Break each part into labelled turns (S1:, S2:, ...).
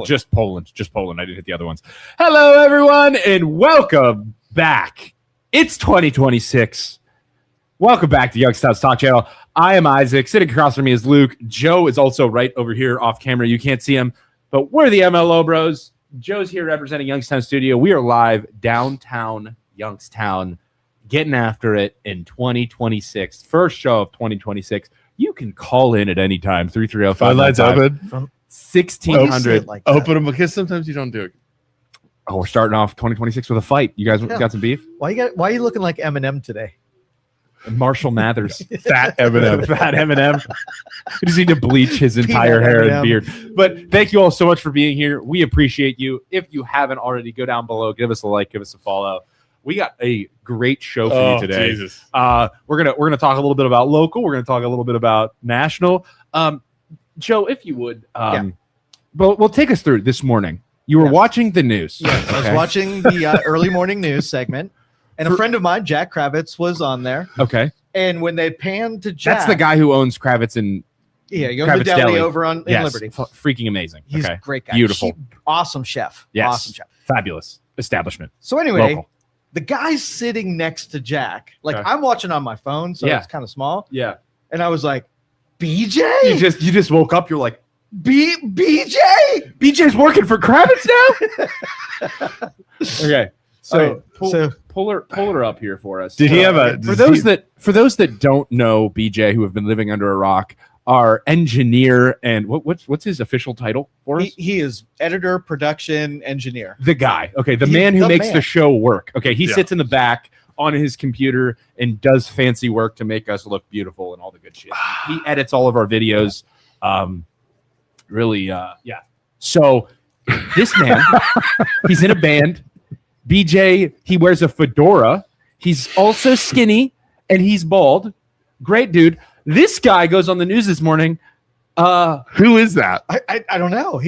S1: Just Poland. I didn't hit the other ones. Hello, everyone, and welcome back. It's 2026. Welcome back to Youngstown Stock Channel. I am Isaac. Sitting across from me is Luke. Joe is also right over here off camera. You can't see him, but we're the MLO bros. Joe's here representing Youngstown Studio. We are live downtown Youngstown, getting after it in 2026. First show of 2026. You can call in at any time. 330-595.
S2: Lights open.
S1: 1600.
S2: Like open them because sometimes you don't do it.
S1: Oh, we're starting off 2026 with a fight. You guys got some beef?
S3: Why are you looking like Eminem today?
S1: Marshall Mathers.
S2: Fat Eminem.
S1: Fat Eminem. He just need to bleach his entire hair and beard. But thank you all so much for being here. We appreciate you. If you haven't already, go down below, give us a like, give us a follow. We got a great show for you today.
S2: Jesus.
S1: We're gonna talk a little bit about local. We're gonna talk a little bit about national. Joe, if you would, but we'll take us through this morning. You were watching the news.
S3: Yes, I was watching the early morning news segment, and a friend of mine, Jack Kravitz, was on there.
S1: Okay.
S3: And when they panned to Jack,
S1: that's the guy who owns Kravitz and
S3: you go to the deli over in Liberty.
S1: Freaking amazing.
S3: He's a great guy.
S1: Beautiful.
S3: Awesome chef.
S1: Yes.
S3: Awesome chef.
S1: Fabulous establishment.
S3: So anyway,
S1: Local.
S3: the guy's sitting next to Jack. Like I'm watching on my phone, so it's kind of small.
S1: Yeah.
S3: And I was like, BJ?
S1: You just woke up. You're like,
S3: BJ?
S1: BJ's working for Kravitz now? Okay. So, pull her up here for us.
S2: Did he have a
S1: for those that don't know BJ, who have been living under a rock, our engineer and what's his official title for us?
S3: He is editor, production, engineer.
S1: The guy. Okay, the man who makes the show work. Okay, he sits in the back on his computer and does fancy work to make us look beautiful and all the good shit. He edits all of our videos. So this man, he's in a band. BJ, he wears a fedora. He's also skinny and he's bald. Great dude. This guy goes on the news this morning.
S2: Who is that?
S3: I don't know.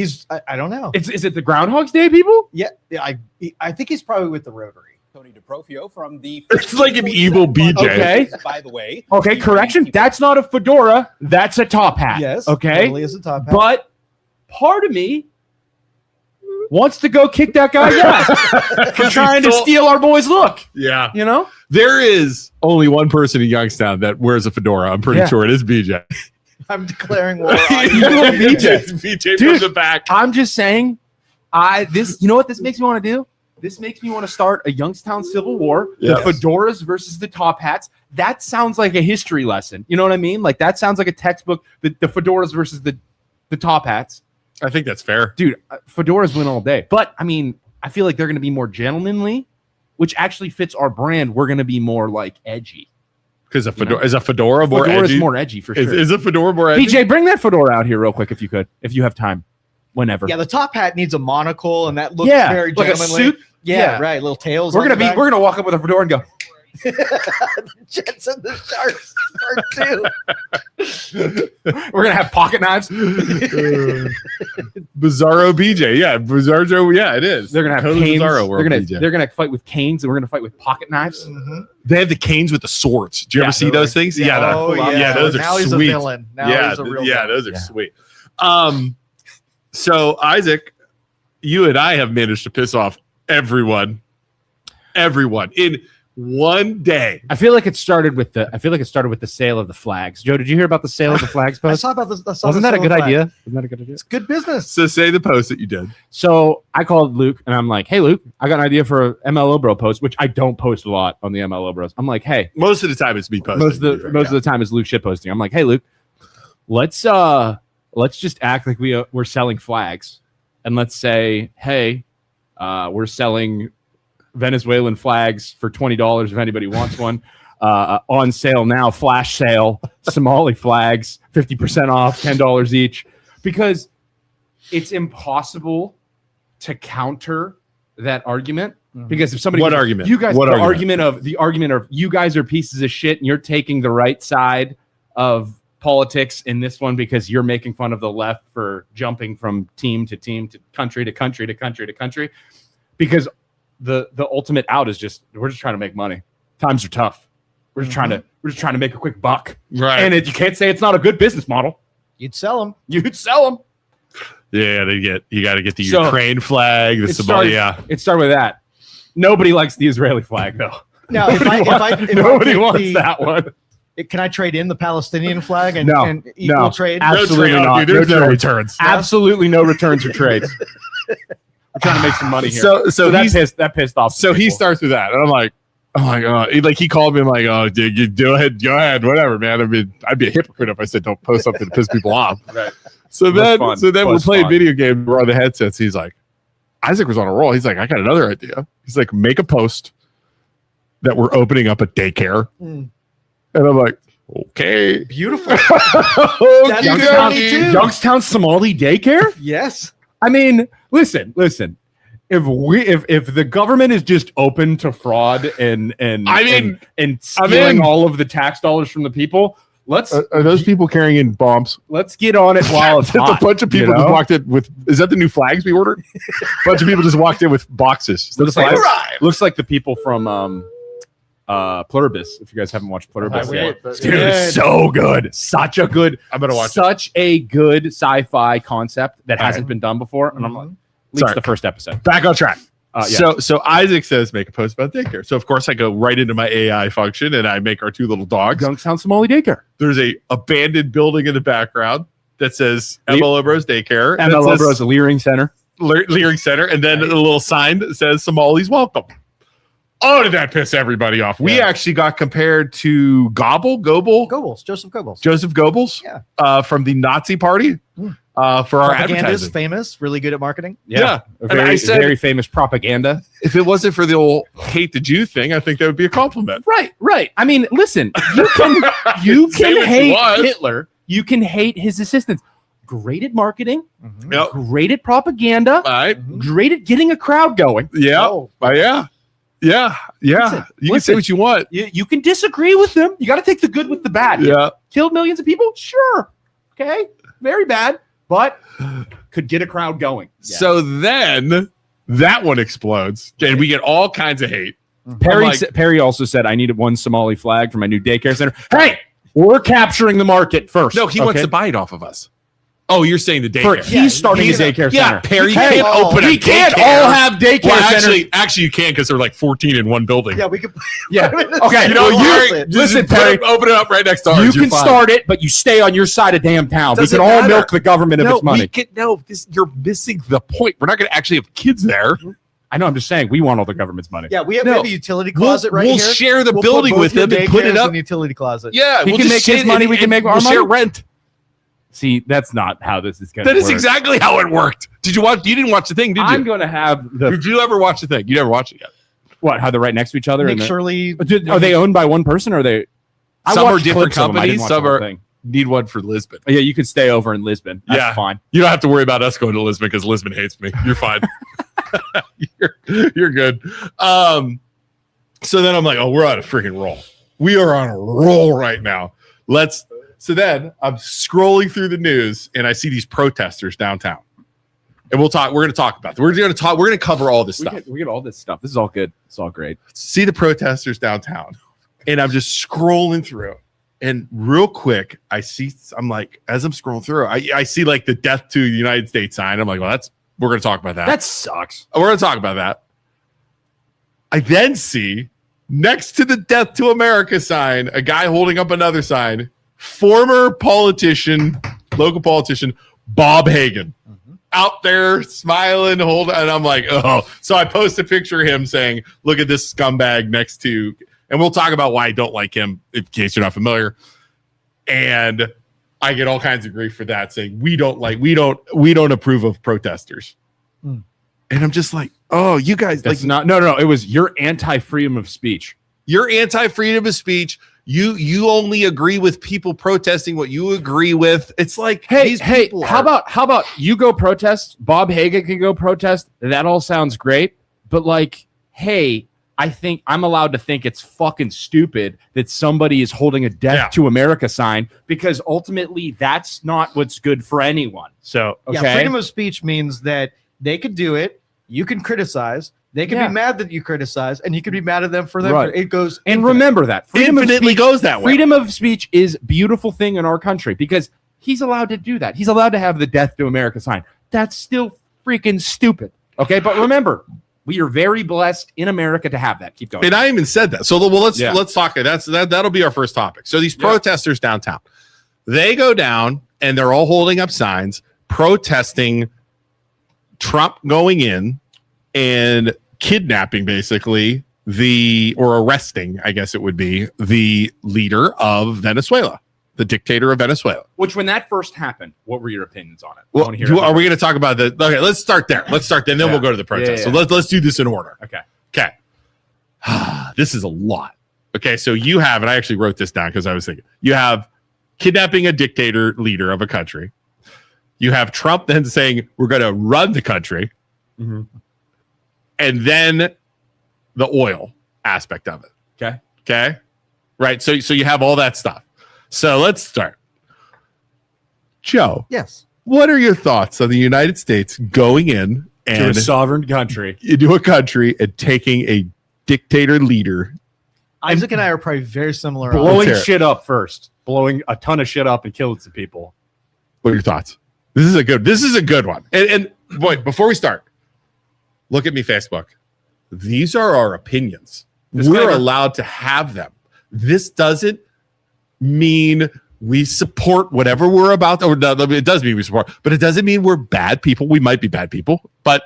S3: I don't know.
S1: Is it the Groundhog's Day people?
S3: Yeah. I think he's probably with the Rotary.
S4: Tony DeProfio from the.
S2: It's like an evil BJ.
S1: Okay.
S4: By the way.
S1: Okay. Correction. That's not a fedora. That's a top hat.
S3: Yes.
S1: Okay.
S3: Really is a top hat.
S1: But part of me wants to go kick that guy's ass for trying to steal our boy's look.
S2: Yeah.
S1: You know?
S2: There is only one person in Youngstown that wears a fedora. I'm pretty sure it is BJ.
S3: I'm declaring war on
S2: BJ
S1: Dude,
S2: from the back.
S1: I'm just saying, you know what this makes me want to do? This makes me want to start a Youngstown Civil War, the fedoras versus the top hats. That sounds like a history lesson. You know what I mean? Like that sounds like a textbook, the fedoras versus the top hats.
S2: I think that's fair.
S1: Dude, fedoras win all day. But, I mean, I feel like they're going to be more gentlemanly, which actually fits our brand. We're going to be more, like, edgy.
S2: Because is a fedora more edgy?
S1: Fedora's more edgy, for sure.
S2: Is a fedora more edgy?
S1: BJ, bring that fedora out here real quick if you could, if you have time. Whenever.
S3: Yeah, the top hat needs a monocle, and that looks very
S1: like
S3: gentlemanly.
S1: A suit.
S3: Yeah, right. Little tails.
S1: We're gonna walk up with a fedora and go.
S3: Jets and the Sharks part
S1: 2. We're gonna have pocket knives.
S2: Bizarro BJ, Bizarro Joe, it is.
S1: They're gonna have
S2: totally
S1: canes.
S2: Bizarro world
S1: They're gonna fight with canes, and we're gonna fight with pocket knives.
S3: Mm-hmm.
S2: They have the canes with the swords. Do you ever see those things?
S3: Yeah,
S2: those are
S3: now
S2: sweet.
S3: He's a villain. Now he's a real villain.
S2: Those are sweet. So Isaac, you and I have managed to piss off everyone in one day.
S1: I feel like it started with the sale of the flags. Joe, did you hear about the sale of the flags post?
S3: I saw about this.
S1: Wasn't that a good idea? Wasn't that a good idea?
S3: It's good business.
S2: So say the post that you did.
S1: So I called Luke and I'm like, hey Luke, I got an idea for a MLO bro post, which I don't post a lot on the MLO bros. I'm like, hey,
S2: most of the time it's me posting.
S1: Most of the time is Luke shit posting. I'm like, hey Luke, let's just act like we're selling flags, and let's say, hey, we're selling Venezuelan flags for $20 if anybody wants one. On sale now, flash sale. Somali flags, 50% off, $10 each. Because it's impossible to counter that argument. Because if somebody,
S2: what argument?
S1: You guys,
S2: what
S1: the
S2: argument?
S1: argument of you guys are pieces of shit and you're taking the right side of politics in this one because you're making fun of the left for jumping from team to team to country to country to country to country. Because the ultimate out is we're just trying to make money. Times are tough. We're just trying to make a quick buck.
S2: Right.
S1: And you can't say it's not a good business model.
S3: You'd sell them.
S1: You'd sell them.
S2: Yeah, you got to get the
S1: So,
S2: Ukraine flag, the Somali. Yeah,
S1: It started with that. Nobody likes the Israeli flag, though.
S3: Now, if I
S1: Nobody
S3: take
S1: wants that one.
S3: can I trade in the Palestinian flag and,
S1: No,
S3: and equal
S1: no.
S3: trade?
S1: Absolutely
S2: trade,
S1: not.
S2: dude, there's
S1: No
S2: no
S1: trades.
S2: returns.
S1: Absolutely no returns or trades. We're trying to make some money here.
S2: So
S1: that pissed off.
S2: So
S1: some
S2: he
S1: people.
S2: starts with that, and I'm like, oh my god! He called me. I'm like, oh, dude, you go ahead, whatever, man. I mean, I'd be a hypocrite if I said don't post something to piss people off.
S1: Right.
S2: So then
S1: fun.
S2: we're
S1: Was
S2: playing
S1: fun.
S2: video games. We're on the headsets. He's like, Isaac was on a roll. He's like, I got another idea. He's like, make a post that we're opening up a daycare, and I'm like, okay,
S3: Beautiful.
S2: okay.
S3: Youngstown too.
S1: Youngstown Somali daycare?
S3: Yes.
S1: I mean, listen. If the government is just open to fraud and stealing all of the tax dollars from the people, let's
S2: Are those people carrying in bombs?
S1: let's get on it while it's
S2: Just
S1: hot.
S2: a bunch of people
S1: you know?
S2: just walked in with. Is that the new flags we ordered? A bunch of people just walked in with boxes.
S1: Looks like,
S3: Arrive.
S1: looks like the people from Pluribus. If you guys haven't watched Pluribus yet,
S3: That's
S1: dude,
S3: good.
S1: it's so good. Such a good.
S2: I'm gonna watch it.
S1: Such a good sci-fi concept that
S2: All
S1: hasn't
S2: right.
S1: been done before, and I'm like, at least
S2: Sorry.
S1: the first episode.
S2: Back on track.
S1: Yeah.
S2: So Isaac says make a post about daycare. So of course I go right into my AI function and I make our two little dogs.
S1: Youngstown Somali daycare.
S2: There's a abandoned building in the background that says MLO Bros Daycare. and it
S1: MLO
S2: says
S1: Bros Leering Center.
S2: Leering Center, and then a little sign that says Somali's welcome. Oh, did that piss everybody off? We actually got compared to Goebbels,
S3: Joseph Goebbels.
S2: Joseph Goebbels, from the Nazi Party, for our
S3: Propagandist,
S2: advertising.
S3: famous, really good at marketing.
S2: Yeah.
S1: A
S2: And I said-
S1: very famous propaganda.
S2: If it wasn't for the old hate the Jew thing, I think that would be a compliment.
S1: Right. I mean, listen, you can
S2: Say what you
S1: hate
S2: want.
S1: Hitler. You can hate his assistants. Great at marketing.
S2: Yep.
S1: Great at propaganda.
S2: All right.
S1: Great at getting a crowd going.
S2: Yeah.
S3: Oh.
S2: Yeah.
S1: Listen,
S2: You can say what you want.
S1: You can disagree with them. You got to take the good with the bad.
S2: Yeah.
S1: Killed millions of people? Sure. Okay. Very bad, but could get a crowd going. Yeah.
S2: So then that one explodes, and we get all kinds of hate.
S1: Perry also said, I needed one Somali flag for my new daycare center. Hey, we're capturing the market first.
S2: No, he wants
S1: okay?
S2: to buy it off of us. Oh, you're saying the
S1: For,
S2: daycare?
S1: he's starting a
S3: he's-
S1: daycare
S2: Yeah,
S1: center.
S2: Perry
S1: Hey,
S2: can't open a
S1: we can't
S2: daycare.
S1: all have daycare
S2: Well,
S1: centers.
S2: actually, you can because they're like 14 in one building.
S3: Yeah, we could.
S1: Yeah. Okay.
S2: You know,
S3: Well,
S1: listen,
S2: put
S1: Perry.
S2: it- open it up right next to ours.
S1: You
S2: You're
S1: can
S2: fine.
S1: start it, but you stay on your side of damn town.
S2: Doesn't
S1: we can all
S2: matter.
S1: milk the government of its money.
S2: You're missing the point. We're not going to actually have kids there.
S1: I know. I'm just saying we want all the government's money.
S3: Yeah, we have
S2: No.
S3: a utility closet right
S2: we'll
S3: here.
S2: share the
S3: We'll
S2: building
S3: put
S2: with
S3: both
S2: them
S3: your
S2: and put it
S3: daycares
S2: up.
S3: in the utility closet.
S2: Yeah,
S1: He
S2: we'll
S1: can
S2: just
S1: make his
S2: share-
S1: money, we can make our
S2: we'll share
S1: money.
S2: rent.
S1: See, that's not how this is going to
S2: That
S1: work.
S2: is exactly how it worked. Did you watch? You didn't watch the thing, did you?
S1: I'm going to have the
S2: Did you ever watch the thing? You never watched it yet.
S1: what? How they're right next to each other?
S3: Nick
S1: and
S3: Shirley.
S1: are they owned by one person? Or are they? I
S2: Some are
S1: watched
S2: different
S1: clips of them. I didn't
S2: companies,
S1: watch
S2: some
S1: the whole
S2: are-
S1: thing.
S2: Need one for Lisbon.
S1: Yeah, you could stay over in Lisbon. That's
S2: Yeah.
S1: fine.
S2: You don't have to worry about us going to Lisbon because Lisbon hates me. You're fine. you're good. So then I'm like, oh, we're on a freaking roll. We are on a roll right now. So then I'm scrolling through the news and I see these protesters downtown. And we're going to talk about that. We're going to cover all this stuff.
S1: We get all this stuff. This is all good. It's all great.
S2: See the protesters downtown. And I'm just scrolling through. And real quick, I'm like, as I'm scrolling through, I see like the death to the United States sign. I'm like, well, we're going to talk about that.
S1: That sucks.
S2: We're going to talk about that. I then see next to the death to America sign, a guy holding up another sign, former politician, local politician, Bob Hagan, out there smiling, and I'm like, oh. So I post a picture of him saying, look at this scumbag next to, and we'll talk about why I don't like him in case you're not familiar. And I get all kinds of grief for that, saying we don't approve of protesters. And I'm just like, oh, you guys,
S1: That's
S2: like,
S1: no. It was you're anti-freedom of speech.
S2: you're anti-freedom of speech. You only agree with people protesting what you agree with. It's like,
S1: Hey,
S2: these people
S1: how
S2: are-
S1: about you go protest? Bob Hagan can go protest. That all sounds great, but like, hey, I think I'm allowed to think it's fucking stupid that somebody is holding a death to America sign because ultimately that's not what's good for anyone. So, okay.
S3: Yeah, freedom of speech means that they could do it. You can criticize. They can be mad that you criticize, and you can be mad at them for that.
S1: Right.
S3: It goes
S1: And
S3: infinite.
S1: remember that
S2: infinitely goes that way.
S1: freedom of speech is a beautiful thing in our country because he's allowed to do that. He's allowed to have the death to America sign. that's still freaking stupid. Okay, but remember, we are very blessed in America to have that. Keep going.
S2: And I even said that. So let's
S1: Yeah.
S2: talk. That'll be our first topic. So these protesters downtown, they go down and they're all holding up signs protesting Trump going in and kidnapping basically or arresting, I guess it would be, the leader of Venezuela, the dictator of Venezuela.
S1: Which, when that first happened, what were your opinions on it?
S2: Well, are we going to talk about the? Okay, let's start there. Then we'll go to the protest. So let's do this in order. Okay. This is a lot. Okay, so you have, and I actually wrote this down because I was thinking, you have kidnapping a dictator leader of a country. You have Trump then saying we're going to run the country, and then the oil aspect of it. Okay, right. So you have all that stuff. So let's start. Joe.
S3: Yes.
S2: What are your thoughts on the United States going in and
S1: to a sovereign country,
S2: into a country and taking a dictator leader?
S3: Isaac and I are probably very similar.
S1: Blowing shit up first, blowing a ton of shit up and killing some people.
S2: What are your thoughts? This is a good one. And boy, before we start, look at me, Facebook. These are our opinions. We're allowed to have them. This doesn't mean we support whatever we're about. Or no, it does mean we support, but it doesn't mean we're bad people. We might be bad people, but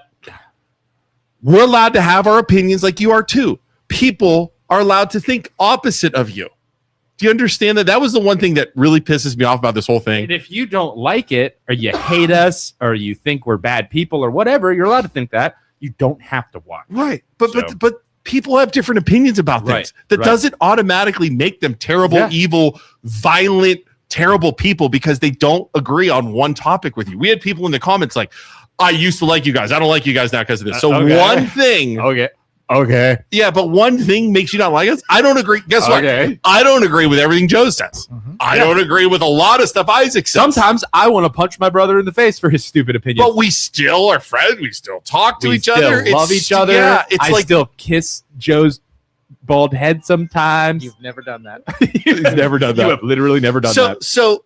S2: we're allowed to have our opinions like you are too. People are allowed to think opposite of you. Do you understand that? That was the one thing that really pisses me off about this whole thing.
S1: And if you don't like it, or you hate us, or you think we're bad people, or whatever, you're allowed to think that. You don't have to watch.
S2: Right. But people have different opinions about things. That doesn't automatically make them terrible, evil, violent, terrible people because they don't agree on one topic with you. We had people in the comments like, I used to like you guys. I don't like you guys now because of this. So one thing.
S1: Okay.
S2: Yeah, but one thing makes you not like us. I don't agree. Guess what? I don't agree with everything Joe says. I don't agree with a lot of stuff Isaac says.
S1: Sometimes I want to punch my brother in the face for his stupid opinion.
S2: But we still are friends. We still talk to each other.
S1: We love each other.
S2: Yeah, it's
S1: I still kiss Joe's bald head sometimes.
S3: You've never done that.
S2: He's never done that.
S1: You have literally never done that.
S2: So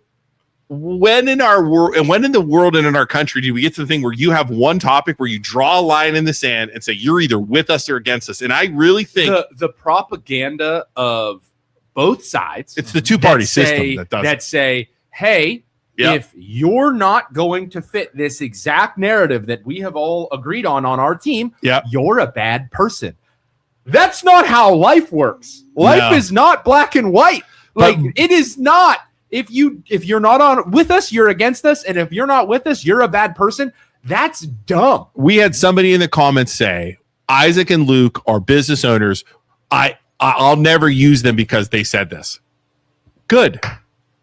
S2: when in our world and when in the world and in our country do we get to the thing where you have one topic where you draw a line in the sand and say you're either with us or against us? And I really think
S1: the propaganda of both sides,
S2: it's the two-party system that
S1: say, hey, if you're not going to fit this exact narrative that we have all agreed on our team, you're a bad person. That's not how life works. Life is not black and white. Like, it is not. If you're not on with us, you're against us, and if you're not with us, you're a bad person. That's dumb.
S2: We had somebody in the comments say, Isaac and Luke are business owners. I'll never use them because they said this. Good.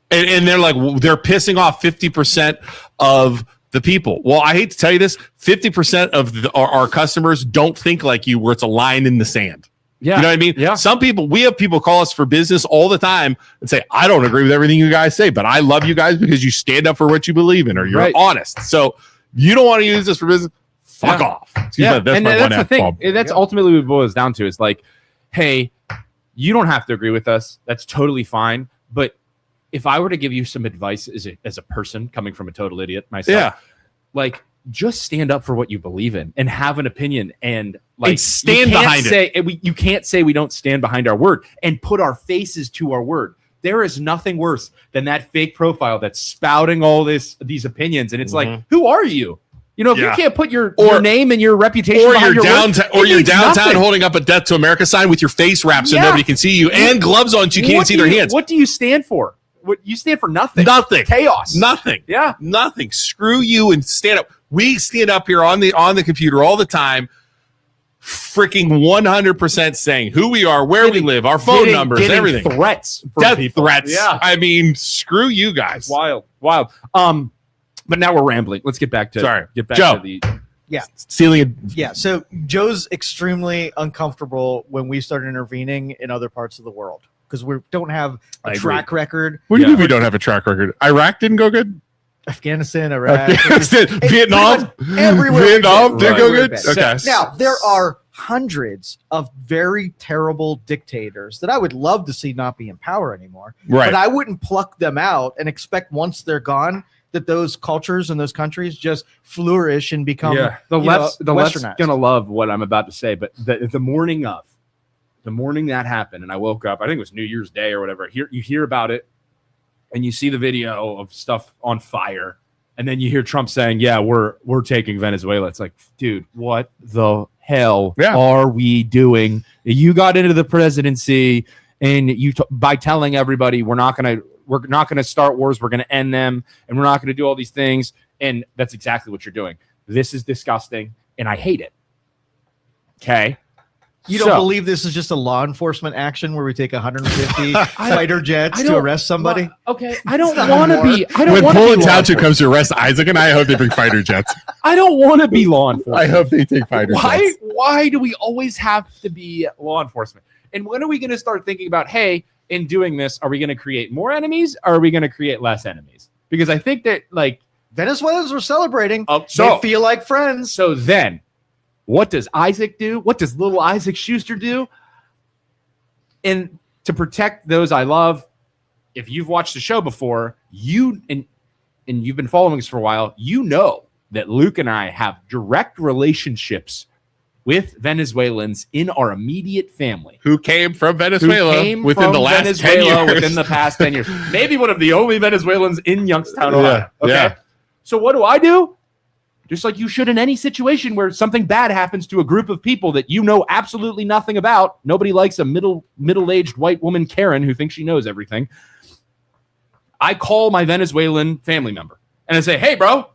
S2: And they're like, they're pissing off 50% of the people. Well, I hate to tell you this, 50% of our customers don't think like you, where it's a line in the sand.
S1: Yeah.
S2: You know what I mean?
S1: Yeah.
S2: We have people call us for business all the time and say, I don't agree with everything you guys say, but I love you guys because you stand up for what you believe in or you're honest. So you don't want to use this for business? Fuck off.
S1: That's the thing. That's ultimately what it boils down to. Is like, hey, you don't have to agree with us. That's totally fine. But if I were to give you some advice as a person coming from a total idiot myself, like, just stand up for what you believe in and have an opinion and
S2: stand behind
S1: it. You can't say we don't stand behind our word and put our faces to our word. There is nothing worse than that fake profile that's spouting all these opinions. And it's like, who are you? You know, if you can't put your name and your reputation behind your
S2: downtown, or you're downtown holding up a Death to America sign with your face wrapped so nobody can see you and gloves on so you can't see their hands.
S1: What do you stand for? You stand for nothing.
S2: Nothing.
S1: Chaos.
S2: Nothing.
S1: Yeah.
S2: Nothing. Screw you and stand up. We stand up here on the computer all the time, freaking 100% saying who we are, where we live, our phone numbers, everything.
S1: Threats.
S2: Death threats. Yeah. I mean, screw you guys.
S1: Wild. But now we're rambling. Let's get back to
S2: Joe.
S1: To the
S2: stealing.
S3: So Joe's extremely uncomfortable when we start intervening in other parts of the world because we don't have a track record.
S2: What do you mean we don't have a track record? Iraq didn't go good?
S3: Afghanistan, Iraq,
S2: Vietnam,
S3: everywhere.
S2: Vietnam did go good. Okay.
S3: Now there are hundreds of very terrible dictators that I would love to see not be in power anymore.
S2: Right.
S3: But I wouldn't pluck them out and expect once they're gone that those cultures and those countries just flourish and become
S1: the left's
S3: westernized.
S1: gonna love what I'm about to say, but the morning that happened, and I woke up, I think it was New Year's Day or whatever. You hear about it, and you see the video of stuff on fire, and then you hear Trump saying, "Yeah, we're taking Venezuela." It's like, dude, what the hell are we doing? You got into the presidency, and by telling everybody we're not gonna start wars, we're gonna end them, and we're not gonna do all these things, and that's exactly what you're doing. This is disgusting, and I hate it. Okay.
S3: You don't believe this is just a law enforcement action where we take 150 fighter jets to arrest somebody?
S1: Okay, I don't want to be.
S2: When Poland Township comes to arrest Isaac and I hope they bring fighter jets.
S1: I don't want to be law enforcement.
S2: I hope they take fighter jets.
S1: Why do we always have to be law enforcement? And when are we going to start thinking about, hey, in doing this, are we going to create more enemies or are we going to create less enemies? Because I think that, like,
S3: Venezuelans were celebrating.
S1: So
S3: they feel like friends.
S1: So then, what does Isaac do? What does little Isaac Schuster do? And to protect those I love, if you've watched the show before, and you've been following us for a while, you know that Luke and I have direct relationships with Venezuelans in our immediate family.
S2: Who came from Venezuela within the last 10 years.
S1: Within the past 10 years. Maybe one of the only Venezuelans in Youngstown, Ohio. Okay.
S2: Yeah.
S1: So what do? Just like you should in any situation where something bad happens to a group of people that you know absolutely nothing about. Nobody likes a middle-aged white woman, Karen, who thinks she knows everything. I call my Venezuelan family member and I say, hey, bro,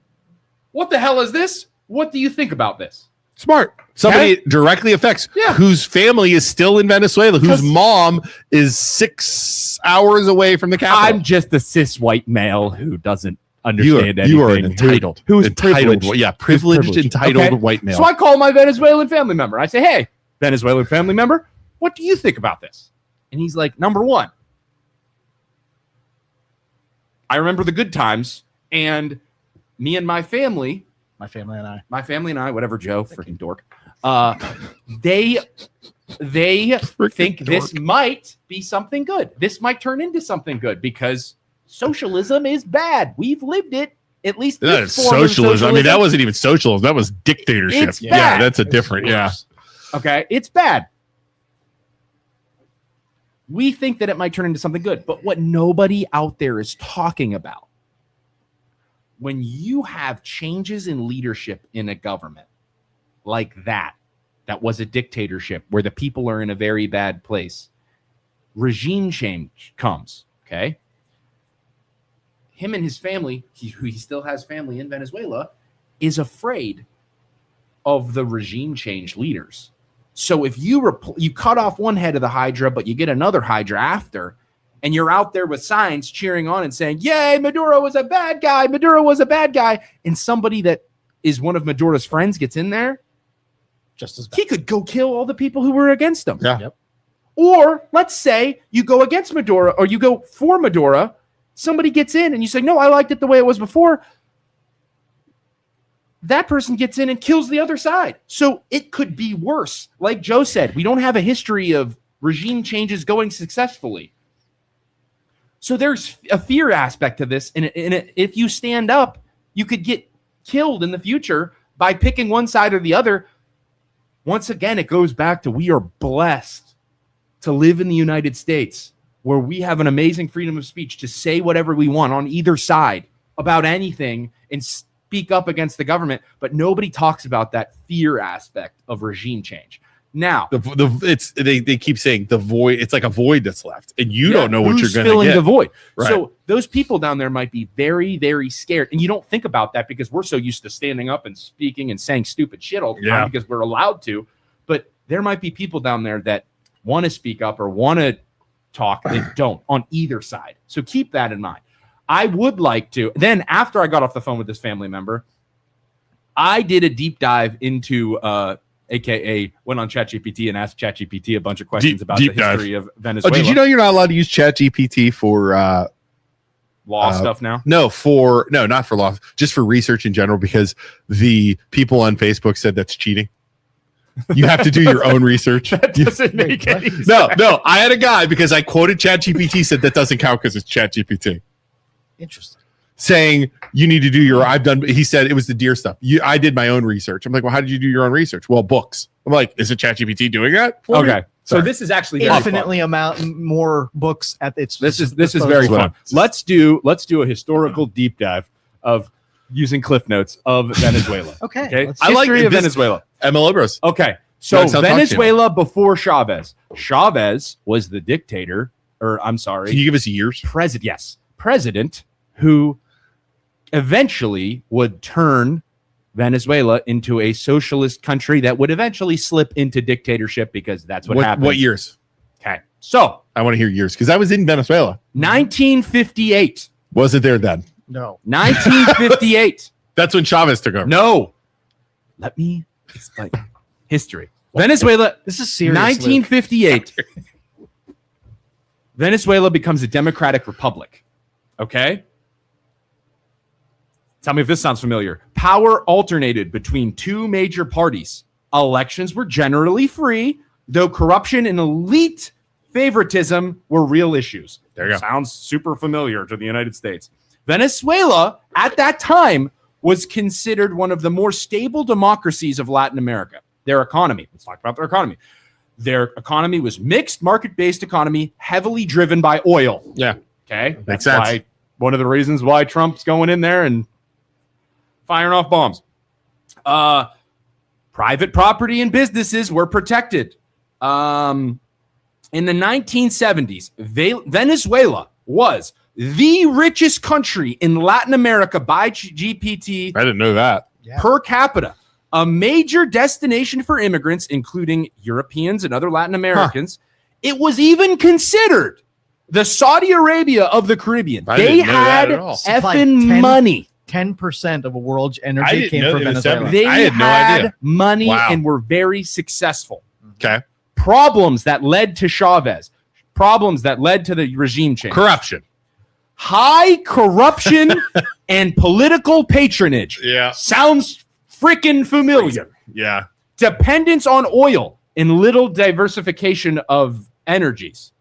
S1: what the hell is this? What do you think about this?
S2: Smart. Somebody it directly affects whose family is still in Venezuela, whose mom is 6 hours away from the capital.
S1: I'm just a cis white male who doesn't understand anything.
S2: You are an entitled.
S1: Who's
S2: entitled?
S1: privileged.
S2: Yeah, privileged, entitled white male.
S1: So I call my Venezuelan family member. I say, hey, Venezuelan family member, what do you think about this? And he's like, number one, I remember the good times, and me and my family,
S3: my family and I,
S1: whatever, Joe, freaking dork, they think this might be something good. This might turn into something good because socialism is bad. We've lived it. At least
S2: that's socialism. I mean, that wasn't even socialism. That was dictatorship.
S1: It's bad.
S2: That's a different.
S1: Okay, it's bad. We think that it might turn into something good, but what nobody out there is talking about, when you have changes in leadership in a government like that was a dictatorship where the people are in a very bad place, regime change comes, okay? Him and his family, he still has family in Venezuela, is afraid of the regime change leaders. So if you cut off one head of the Hydra, but you get another Hydra after, and you're out there with signs cheering on and saying, yay, Maduro was a bad guy, Maduro was a bad guy, and somebody that is one of Maduro's friends gets in there,
S3: just as bad.
S1: He could go kill all the people who were against him.
S2: Yeah. Yep.
S1: Or let's say you go against Maduro or you go for Maduro, somebody gets in and you say, no, I liked it the way it was before. That person gets in and kills the other side. So it could be worse. Like Joe said, we don't have a history of regime changes going successfully. So there's a fear aspect to this. And if you stand up, you could get killed in the future by picking one side or the other. Once again, it goes back to we are blessed to live in the United States where we have an amazing freedom of speech to say whatever we want on either side about anything and speak up against the government. But nobody talks about that fear aspect of regime change. Now,
S2: they keep saying the void. It's like a void that's left, and you don't know what you're going to get.
S1: Filling the void.
S2: Right.
S1: So those people down there might be very, very scared, and you don't think about that because we're so used to standing up and speaking and saying stupid shit all the time because we're allowed to. But there might be people down there that want to speak up or want to talk that don't on either side. So keep that in mind. I would like to. Then after I got off the phone with this family member, I did a deep dive into. AKA went on ChatGPT and asked ChatGPT a bunch of questions about the history of Venezuela.
S2: Oh, did you know you're not allowed to use ChatGPT for
S1: law stuff now?
S2: No, not for law, just for research in general, because the people on Facebook said that's cheating. You have to do your own research.
S1: That doesn't make any sense.
S2: No. I had a guy because I quoted ChatGPT said that doesn't count because it's ChatGPT.
S3: Interesting.
S2: Saying you need to do your. He said it was the deer stuff. I did my own research. I'm like, well, how did you do your own research? Well, books. I'm like, is it ChatGPT doing that? For me?
S1: Okay. So this is actually very
S3: infinitely more books at its.
S1: This is very fun. Let's do a historical deep dive of using Cliff Notes of Venezuela.
S3: Okay.
S1: I like history of Venezuela.
S2: MLO Bros.
S1: Okay. So Venezuela before Chavez. Chavez was the dictator, or I'm sorry.
S2: Can you give us years?
S1: President who eventually would turn Venezuela into a socialist country that would eventually slip into dictatorship because that's what happened.
S2: What years?
S1: Okay. So
S2: I want to hear years because I was in Venezuela.
S1: 1958.
S2: Wasn't there then?
S3: No.
S1: 1958.
S2: That's when Chavez took over.
S1: No. Let me explain. History. Venezuela.
S3: This is serious.
S1: 1958. Venezuela becomes a democratic republic. Okay? Tell me if this sounds familiar. Power alternated between two major parties. Elections were generally free, though corruption and elite favoritism were real issues.
S2: There you go.
S1: Sounds super familiar to the United States. Venezuela, at that time, was considered one of the more stable democracies of Latin America. Their economy. Let's talk about their economy. Their economy was mixed market-based economy, heavily driven by oil.
S2: Yeah.
S1: Okay.
S2: Makes sense.
S1: Why, one of the reasons why Trump's going in there and firing off bombs. Private property and businesses were protected. In the 1970s, Venezuela was the richest country in Latin America by GPT
S2: I didn't know that.
S1: per capita. A major destination for immigrants, including Europeans and other Latin Americans. It was even considered the Saudi Arabia of the Caribbean. They had effing money.
S3: 10% of the world's energy came from Venezuela.
S1: They
S2: I had no idea.
S1: money and were very successful.
S2: Okay.
S1: Problems that led to Chavez. Problems that led to the regime change.
S2: Corruption.
S1: High corruption and political patronage.
S2: Yeah.
S1: Sounds freaking familiar.
S2: Yeah.
S1: Dependence on oil and little diversification of energies.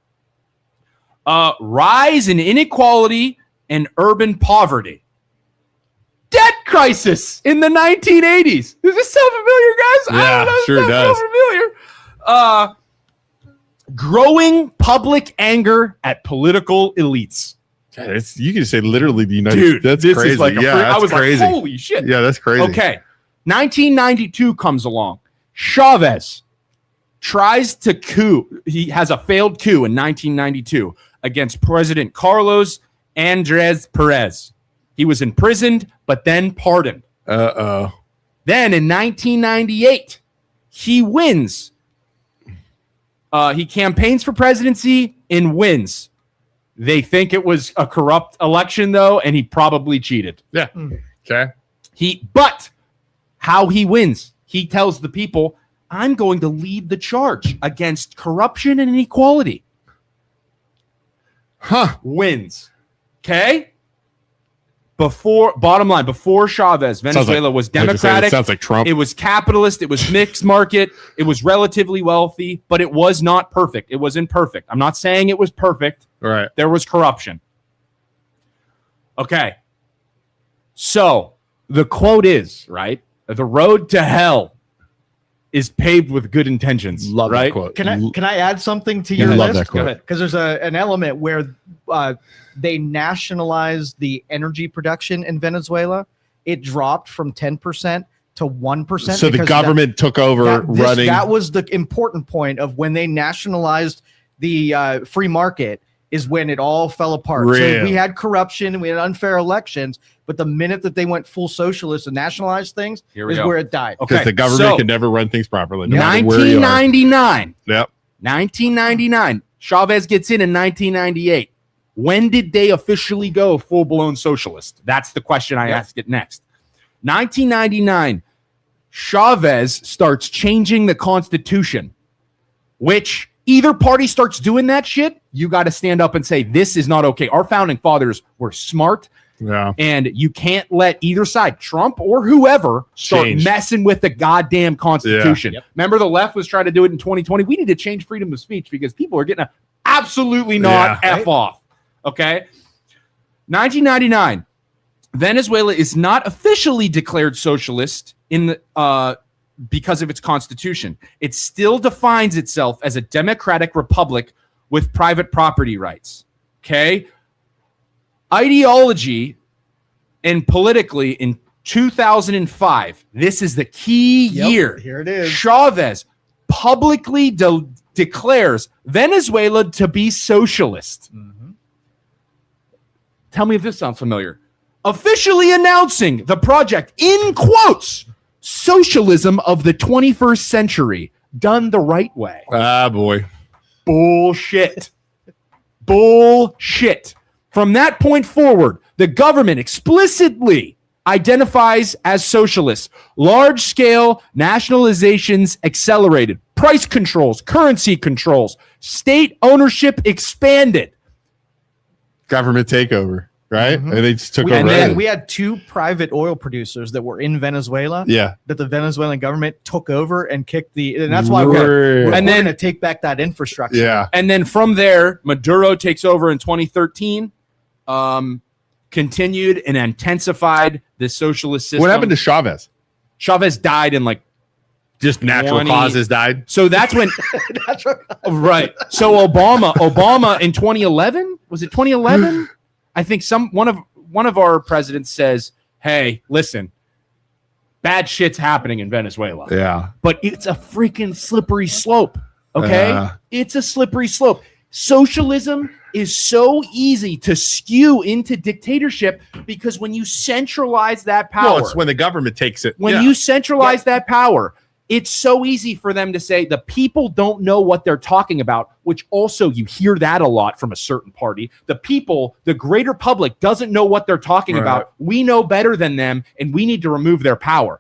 S1: Rise in inequality and urban poverty. Debt crisis in the 1980s. Does this sound familiar, guys?
S2: Yeah, sure does.
S1: So familiar. Growing public anger at political elites.
S2: You can say literally the United
S1: Dude,
S2: States. That's
S1: this
S2: crazy.
S1: is like I was
S2: crazy.
S1: like, holy shit.
S2: Yeah, that's crazy.
S1: Okay. 1992 comes along. Chavez tries to coup. He has a failed coup in 1992 against President Carlos Andrés Perez. He was imprisoned, but then pardoned.
S2: Uh-oh.
S1: Then in 1998, he wins. He campaigns for presidency and wins. They think it was a corrupt election, though, and he probably cheated.
S2: Yeah. Okay.
S1: But how he wins, he tells the people, I'm going to lead the charge against corruption and inequality. Wins. Okay? Bottom line, before Chavez, Venezuela was democratic.
S2: Sounds like Trump.
S1: It was capitalist. It was mixed market. It was relatively wealthy, but it was not perfect. It was imperfect. I'm not saying it was perfect.
S2: Right.
S1: There was corruption. Okay. So the quote is, right? The road to hell is paved with good intentions.
S2: Love
S1: right?
S2: that quote.
S3: Can I add something to your
S2: love
S3: list?
S2: that quote.
S3: Because there's an element where they nationalized the energy production in Venezuela. It dropped from 10% to 1%.
S2: So the government took over running.
S3: That was the important point of when they nationalized the free market is when it all fell apart.
S2: Really?
S3: So we had corruption and we had unfair elections. But the minute that they went full socialist and nationalized things is where it died.
S2: Because the government can never run things properly. No
S1: 1999.
S2: Yep.
S1: 1999. Chavez gets in 1998. When did they officially go full-blown socialist? That's the question I ask it next. 1999, Chavez starts changing the Constitution, which either party starts doing that shit, you got to stand up and say, this is not okay. Our founding fathers were smart, and you can't let either side, Trump or whoever, start messing with the goddamn Constitution.
S3: Yep.
S1: Remember the left was trying to do it in 2020? We need to change freedom of speech because people are getting a absolutely not F off. Okay. 1999, Venezuela is not officially declared socialist in the because of its constitution. It still defines itself as a democratic republic with private property rights. Okay? Ideology and politically in 2005, this is the key year.
S3: Here it is.
S1: Chavez publicly declares Venezuela to be socialist.
S3: Mm-hmm.
S1: Tell me if this sounds familiar. Officially announcing the project, in quotes, socialism of the 21st century, done the right way.
S2: Ah, boy.
S1: Bullshit. Bullshit. From that point forward, the government explicitly identifies as socialist. Large-scale nationalizations accelerated. Price controls, currency controls, state ownership expanded.
S2: Government takeover, right?
S3: Mhm.
S2: And they just took
S3: We
S2: over.
S3: had,
S2: everything.
S3: we had 2 private oil producers that were in Venezuela
S2: Yeah.
S3: that the Venezuelan government took over and kicked and that's why we're
S2: And
S1: And then-
S3: going to take back that infrastructure.
S2: Yeah.
S1: And then from there, Maduro takes over in 2013, continued and intensified the socialist system.
S2: What happened to Chavez?
S1: Chavez died in like,
S2: Just natural
S1: 20
S2: causes died.
S1: so that's when,
S3: That's right.
S1: right. So Obama in 2011, was it 2011? I think one of our presidents says, hey, listen, bad shit's happening in Venezuela,
S2: Yeah.
S1: but it's a freaking slippery slope. Okay.
S2: Uh.
S1: It's a slippery slope. Socialism is so easy to skew into dictatorship because when you centralize that power,
S2: Well, it's when the government takes it.
S1: when
S2: Yeah.
S1: you centralize that power, it's so easy for them to say the people don't know what they're talking about, which also you hear that a lot from a certain party. The people, the greater public doesn't know what they're talking
S2: Right.
S1: about. We know better than them and we need to remove their power.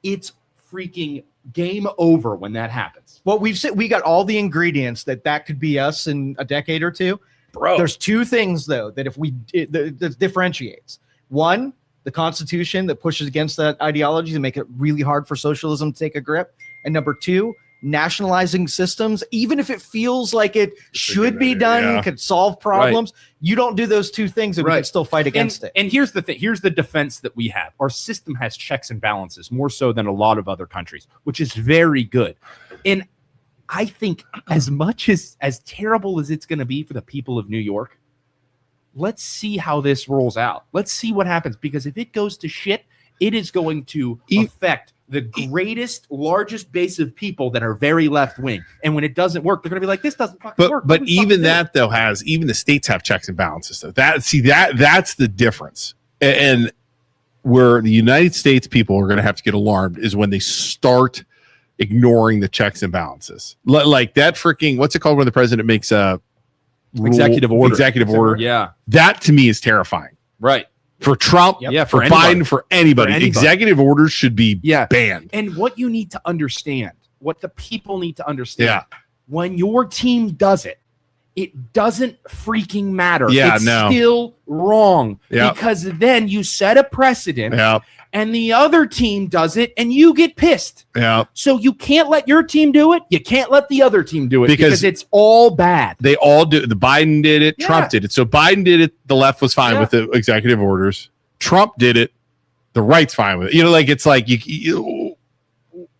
S1: It's freaking game over when that happens.
S3: Well, we got all the ingredients that could be us in a decade or two.
S1: Bro.
S3: There's 2 things though that that differentiates. One, the Constitution that pushes against that ideology to make it really hard for socialism to take a grip. And number 2, nationalizing systems, even if it feels like it should be done,
S2: Yeah.
S3: could solve problems. You don't do those 2 things and we
S1: Right.
S3: can still fight against it.
S1: And here's the thing. Here's the defense that we have. Our system has checks and balances more so than a lot of other countries, which is very good. And I think as much as terrible as it's going to be for the people of New York, let's see how this rolls out. Let's see what happens, because if it goes to shit, it is going to affect the greatest, largest base of people that are very left wing. And when it doesn't work, they're going to be like, this doesn't fucking work.
S2: But
S1: What do we
S2: even
S1: fucking do?
S2: that though even the states have checks and balances. So that's the difference. And where the United States people are going to have to get alarmed is when they start ignoring the checks and balances. Like that freaking, what's it called when the president makes a
S1: Executive order.
S2: Executive order.
S1: Yeah,
S2: That to me is terrifying.
S1: right.
S2: For Trump,
S1: Yeah,
S2: for
S1: anybody.
S2: Biden, for anybody.
S1: For anybody.
S2: Executive orders should be
S1: Yeah.
S2: banned.
S1: And what you need to understand, what the people need to understand,
S2: Yeah.
S1: when your team does it, it doesn't freaking matter.
S2: Yeah,
S1: it's
S2: no.
S1: still wrong.
S2: Yeah.
S1: Because then you set a precedent
S2: Yeah.
S1: and the other team does it and you get pissed.
S2: Yeah.
S1: So you can't let your team do it. You can't let the other team do it
S2: Because
S1: because it's all bad.
S2: They all do. The Biden did it.
S1: Yeah.
S2: Trump did it. So Biden did it. The left was fine
S1: Yeah.
S2: with the executive orders. Trump did it. The right's fine with it. You know, like it's like you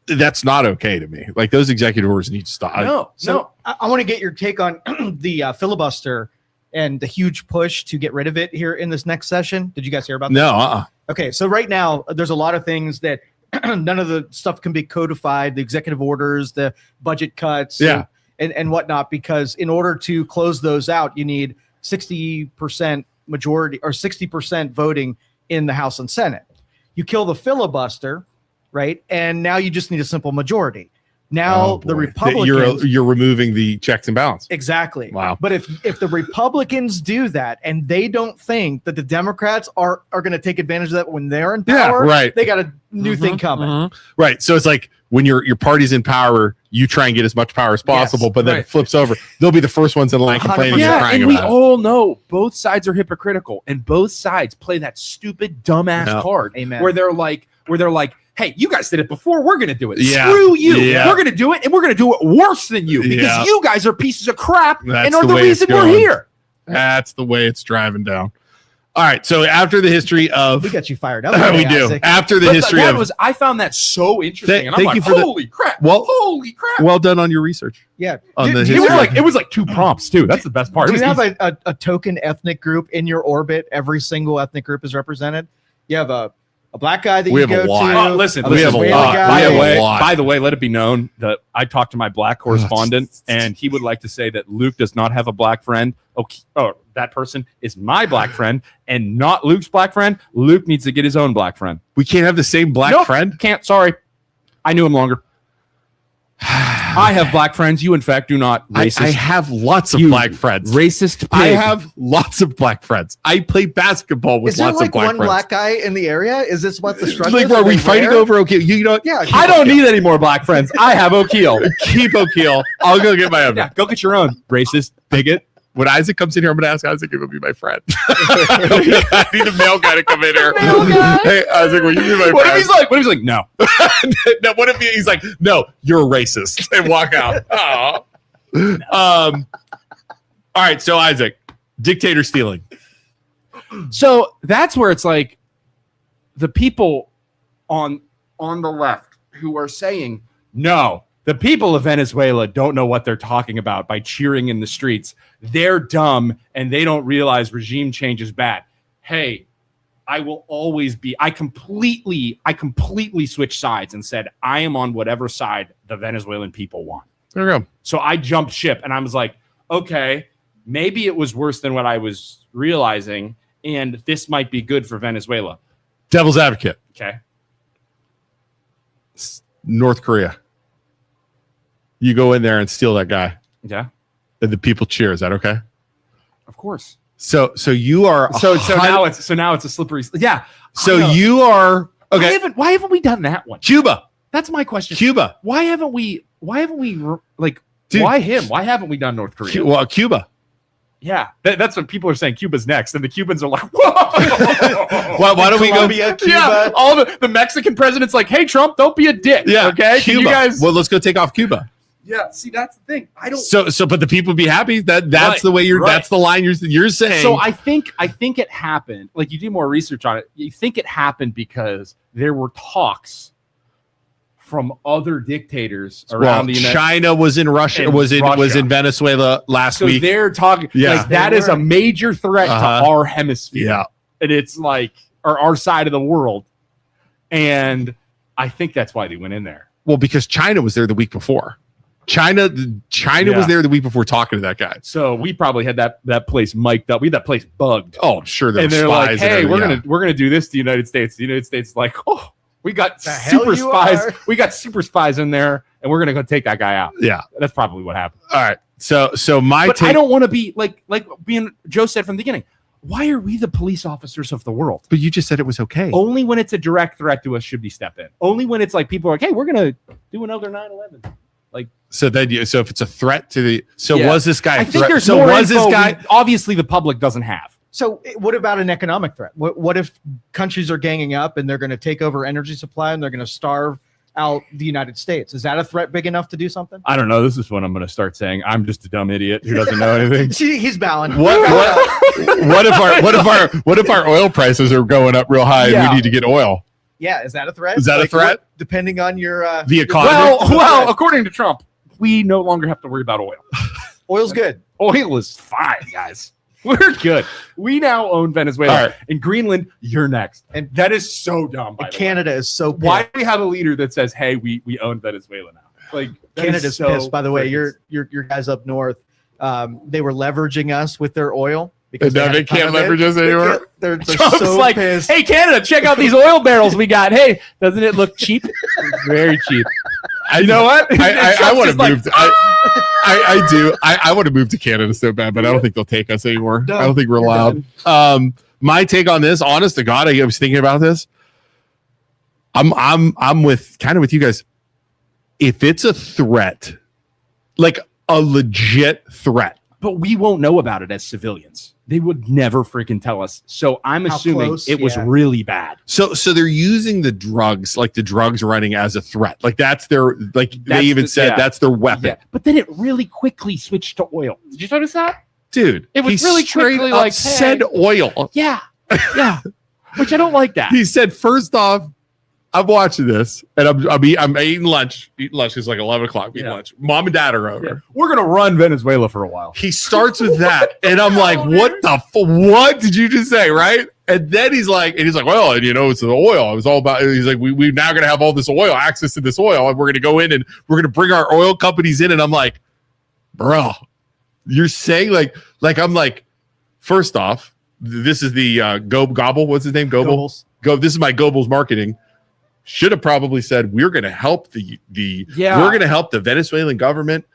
S2: that's not okay to me. Like those executive orders need to stop.
S1: No,
S3: So I want to get your take on the filibuster and the huge push to get rid of it here in this next session. Did you guys hear about that?
S2: No.
S3: Okay, so right now there's a lot of things that none of the stuff can be codified, the executive orders, the budget cuts,
S2: Yeah.
S3: and whatnot, because in order to close those out, you need 60% majority or 60% voting in the House and Senate. You kill the filibuster, right? And now you just need a simple majority. Now
S2: Oh,
S3: the
S2: boy.
S3: Republicans
S2: You're removing the checks and balances.
S3: exactly.
S2: Wow.
S3: But if the Republicans do that and they don't think that the Democrats are going to take advantage of that when they're in
S2: Yeah,
S3: power,
S2: right.
S3: they got a new thing coming.
S2: Right. So it's like when your party's in power, you try and get as much power as possible, but then
S1: right.
S2: it flips over. They'll be the first ones in line complaining and
S1: Yeah,
S2: crying
S1: and we
S2: about it.
S1: all know both sides are hypocritical, and both sides play that stupid dumbass
S2: Yeah.
S1: card
S3: Amen.
S1: where they're like, hey, you guys did it before, we're gonna do it.
S2: Yeah.
S1: Screw you.
S2: Yeah.
S1: We're gonna do it, and we're gonna do it worse than you because
S2: Yeah.
S1: you guys are pieces of crap
S2: That's
S1: and are
S2: the
S1: the
S2: way it's
S1: reason we're
S2: going.
S1: here.
S2: That's the way it's driving down. All right. So after the history of,
S3: We got you fired up.
S2: we
S3: today,
S2: do.
S3: Isaac.
S2: After the history of,
S1: I found that so interesting, and I'm
S2: Thank
S1: like,
S2: you for the-
S1: holy crap!
S2: Well-
S1: Holy crap!
S2: well done on your research.
S3: Yeah.
S2: On the
S3: do
S1: it
S3: you
S1: was
S3: have,
S1: like 2 prompts too. That's the best part.
S3: do
S1: It
S3: you
S1: was
S3: have
S1: easy.
S3: a token ethnic group in your orbit? Every single ethnic group is represented. You have a black guy that
S2: We
S3: you
S2: have a
S3: go
S2: lot.
S3: to.
S1: Listen,
S2: we have a
S3: Venezuela
S2: lot.
S3: guy.
S2: We have a lot.
S1: By the way, let it be known that I talked to my black correspondent, and he would like to say that Luke does not have a black friend. Okay, that person is my black friend and not Luke's black friend. Luke needs to get his own black friend.
S2: We can't have the same black
S1: Nope,
S2: friend.
S1: Can't. Sorry, I knew him longer. I have black friends. You, in fact, do not. Racist.
S2: I have lots of
S1: You
S2: black friends.
S1: Racist. Pig.
S2: I have lots of black friends. I play basketball with
S3: Is there
S2: lots
S3: like
S2: of black
S3: one
S2: friends.
S3: black guy in the area? Is this what the struggle
S2: Like,
S3: is?
S2: are we
S3: they
S2: fighting
S3: rare?
S2: over O'Keel? You know,
S3: Yeah.
S1: I don't need any more black friends. I have O'Keel.
S2: keep O'Keel. I'll go get my own.
S1: Yeah, go get your own. Racist bigot.
S2: When Isaac comes in here, I'm going to ask Isaac if he'll be my friend. I need a male guy to come in here.
S1: Male guy?
S2: Hey, Isaac, will you be my
S1: What if
S2: friend?
S1: he's like? What if he's like? No.
S2: No, what if he's like, no, you're a racist, and walk out? Aw. All right, so Isaac, dictator stealing.
S1: So that's where it's like the people on the left who are saying no. The people of Venezuela don't know what they're talking about by cheering in the streets. They're dumb and they don't realize regime change is bad. Hey, I will always be. I completely switched sides and said I am on whatever side the Venezuelan people want.
S2: There we go.
S1: So I jumped ship and I was like, okay, maybe it was worse than what I was realizing, and this might be good for Venezuela.
S2: Devil's advocate,
S1: Okay.
S2: North Korea. You go in there and steal that guy,
S1: Yeah.
S2: and the people cheer. Is that okay?
S1: Of course.
S2: So you are
S1: So now it's a slippery. Yeah.
S2: So
S1: I know.
S2: you are okay.
S1: Why haven't we done that one?
S2: Cuba,
S1: That's my question.
S2: Cuba,
S1: Why haven't we like?
S2: Dude.
S1: Why him? Why haven't we done North Korea?
S2: Well, Cuba.
S1: Yeah, that's what people are saying. Cuba's next, and the Cubans are like, whoa.
S2: Why don't we go?
S3: Colombia, Cuba.
S1: Yeah, all the Mexican president's like, hey, Trump, don't be a dick.
S2: Yeah,
S1: okay.
S2: Cuba.
S1: Can you guys?
S2: Well, let's go take off Cuba.
S1: Yeah, see, that's the thing. I don't.
S2: So, but the people be happy. That's
S1: Right,
S2: the way
S1: right.
S2: That's the line you're saying.
S1: So I think it happened. Like, you do more research on it. You think it happened because there were talks from other dictators around the United
S2: China was in Russia.
S1: And
S2: Was in
S1: Russia.
S2: Venezuela last
S1: So
S2: week.
S1: they're talking.
S2: Yeah.
S1: Like, that
S3: They
S1: is a
S3: were.
S1: major threat
S2: Uh-huh.
S1: to our hemisphere.
S2: Yeah.
S1: And it's like our side of the world. And I think that's why they went in there.
S2: Well, because China was there the week before. China
S1: Yeah.
S2: was there the week before talking to that guy.
S1: So we probably had that place mic'd up. We had that place bugged.
S2: Oh, I'm sure there
S1: And
S2: were
S1: they're
S2: spies.
S1: like, hey,
S2: and
S1: we're
S2: everything.
S1: gonna do this to the United States. The United States is like, oh, we got
S3: The hell
S1: super
S3: you
S1: spies.
S3: are.
S1: We got super spies in there, and we're gonna go take that guy out.
S2: Yeah.
S1: That's probably what happened.
S2: All right. So my
S1: But
S2: take.
S1: I don't want to be like being Joe said from the beginning. Why are we the police officers of the world?
S2: But you just said it was okay.
S1: Only when it's a direct threat to us should we step in. Only when it's like people are like, hey, we're gonna do another 9/11.
S2: So if it's a threat to the. So
S1: Yeah.
S2: was this guy?
S1: I think there's
S2: so
S1: more
S2: was
S1: info
S2: this guy?
S1: obviously the public doesn't have.
S3: So what about an economic threat? What if countries are ganging up and they're going to take over energy supply and they're going to starve out the United States? Is that a threat big enough to do something?
S1: I don't know. This is when I'm going to start saying I'm just a dumb idiot who doesn't know anything.
S3: See, he's bowing.
S2: What if our oil prices are going up real high and
S1: Yeah.
S2: we need to get oil?
S3: Yeah, is that a threat?
S2: Is that a threat?
S3: Depending on your
S2: The
S3: your
S2: economy?
S3: budget?
S1: Well, according to Trump, we no longer have to worry about oil.
S3: Oil's good.
S1: Oil is fine, guys. We're good. We now own Venezuela.
S2: All right.
S1: In Greenland, you're next.
S3: And-
S1: And that is so dumb. By
S3: And
S1: the way.
S3: Canada is so pissed.
S1: Why do we have a leader that says, "Hey, we own Venezuela now"? Like that is
S3: Canada's
S1: so
S3: pissed. By the way,
S1: freaking-
S3: your guys up north, they were leveraging us with their oil because
S2: No,
S3: had
S2: they
S3: a ton
S2: can't
S3: of it.
S2: leverage us
S3: They
S2: anymore.
S3: can't- They're
S1: Trump's
S3: so
S1: like,
S3: pissed.
S1: "Hey, Canada, check out these oil barrels we got. Hey, doesn't it look cheap? It's very cheap." You know what?
S2: I
S1: Trump's
S2: want to
S1: just like,
S2: move. I do. I want to move to Canada so bad, but I don't think they'll take us anymore.
S3: No,
S2: I don't think we're
S3: you're
S2: allowed. My take on this, honest to God, I was thinking about this. I'm with you guys. If it's a threat, like a legit threat,
S1: But we won't know about it as civilians. They would never freaking tell us. So I'm
S3: How
S1: assuming
S3: close?
S1: it was
S3: Yeah.
S1: really bad.
S2: so they're using the drugs running as a threat. Like that's their they
S1: That's
S2: even
S1: the-
S2: said
S1: yeah.
S2: that's their weapon,
S1: Yeah. But then it really quickly switched to oil. Did you notice that?
S2: dude.
S1: It was
S2: he
S1: really
S2: straight
S1: quickly
S2: up
S1: like,
S2: said
S1: hey.
S2: oil.
S1: Yeah. Yeah, which I don't like that.
S2: He said, first off, I'm watching this, and I'm eating lunch. It's like 11 o'clock. Eating lunch. Mom and dad are over.
S1: Yeah. We're gonna run Venezuela for a while.
S2: He starts with that, and I'm like, what did you just say, right? And then he's like, well, and it's the oil. It was all about. He's like, we're now gonna have all this oil, access to this oil, and we're gonna go in and we're gonna bring our oil companies in. And I'm like, bro, you're saying like I'm like, first off, this is the Gobble. What's his name?
S3: Goebbels.
S2: This is my Goebbels marketing. Should have probably said we're going to help we're going to help the Venezuelan government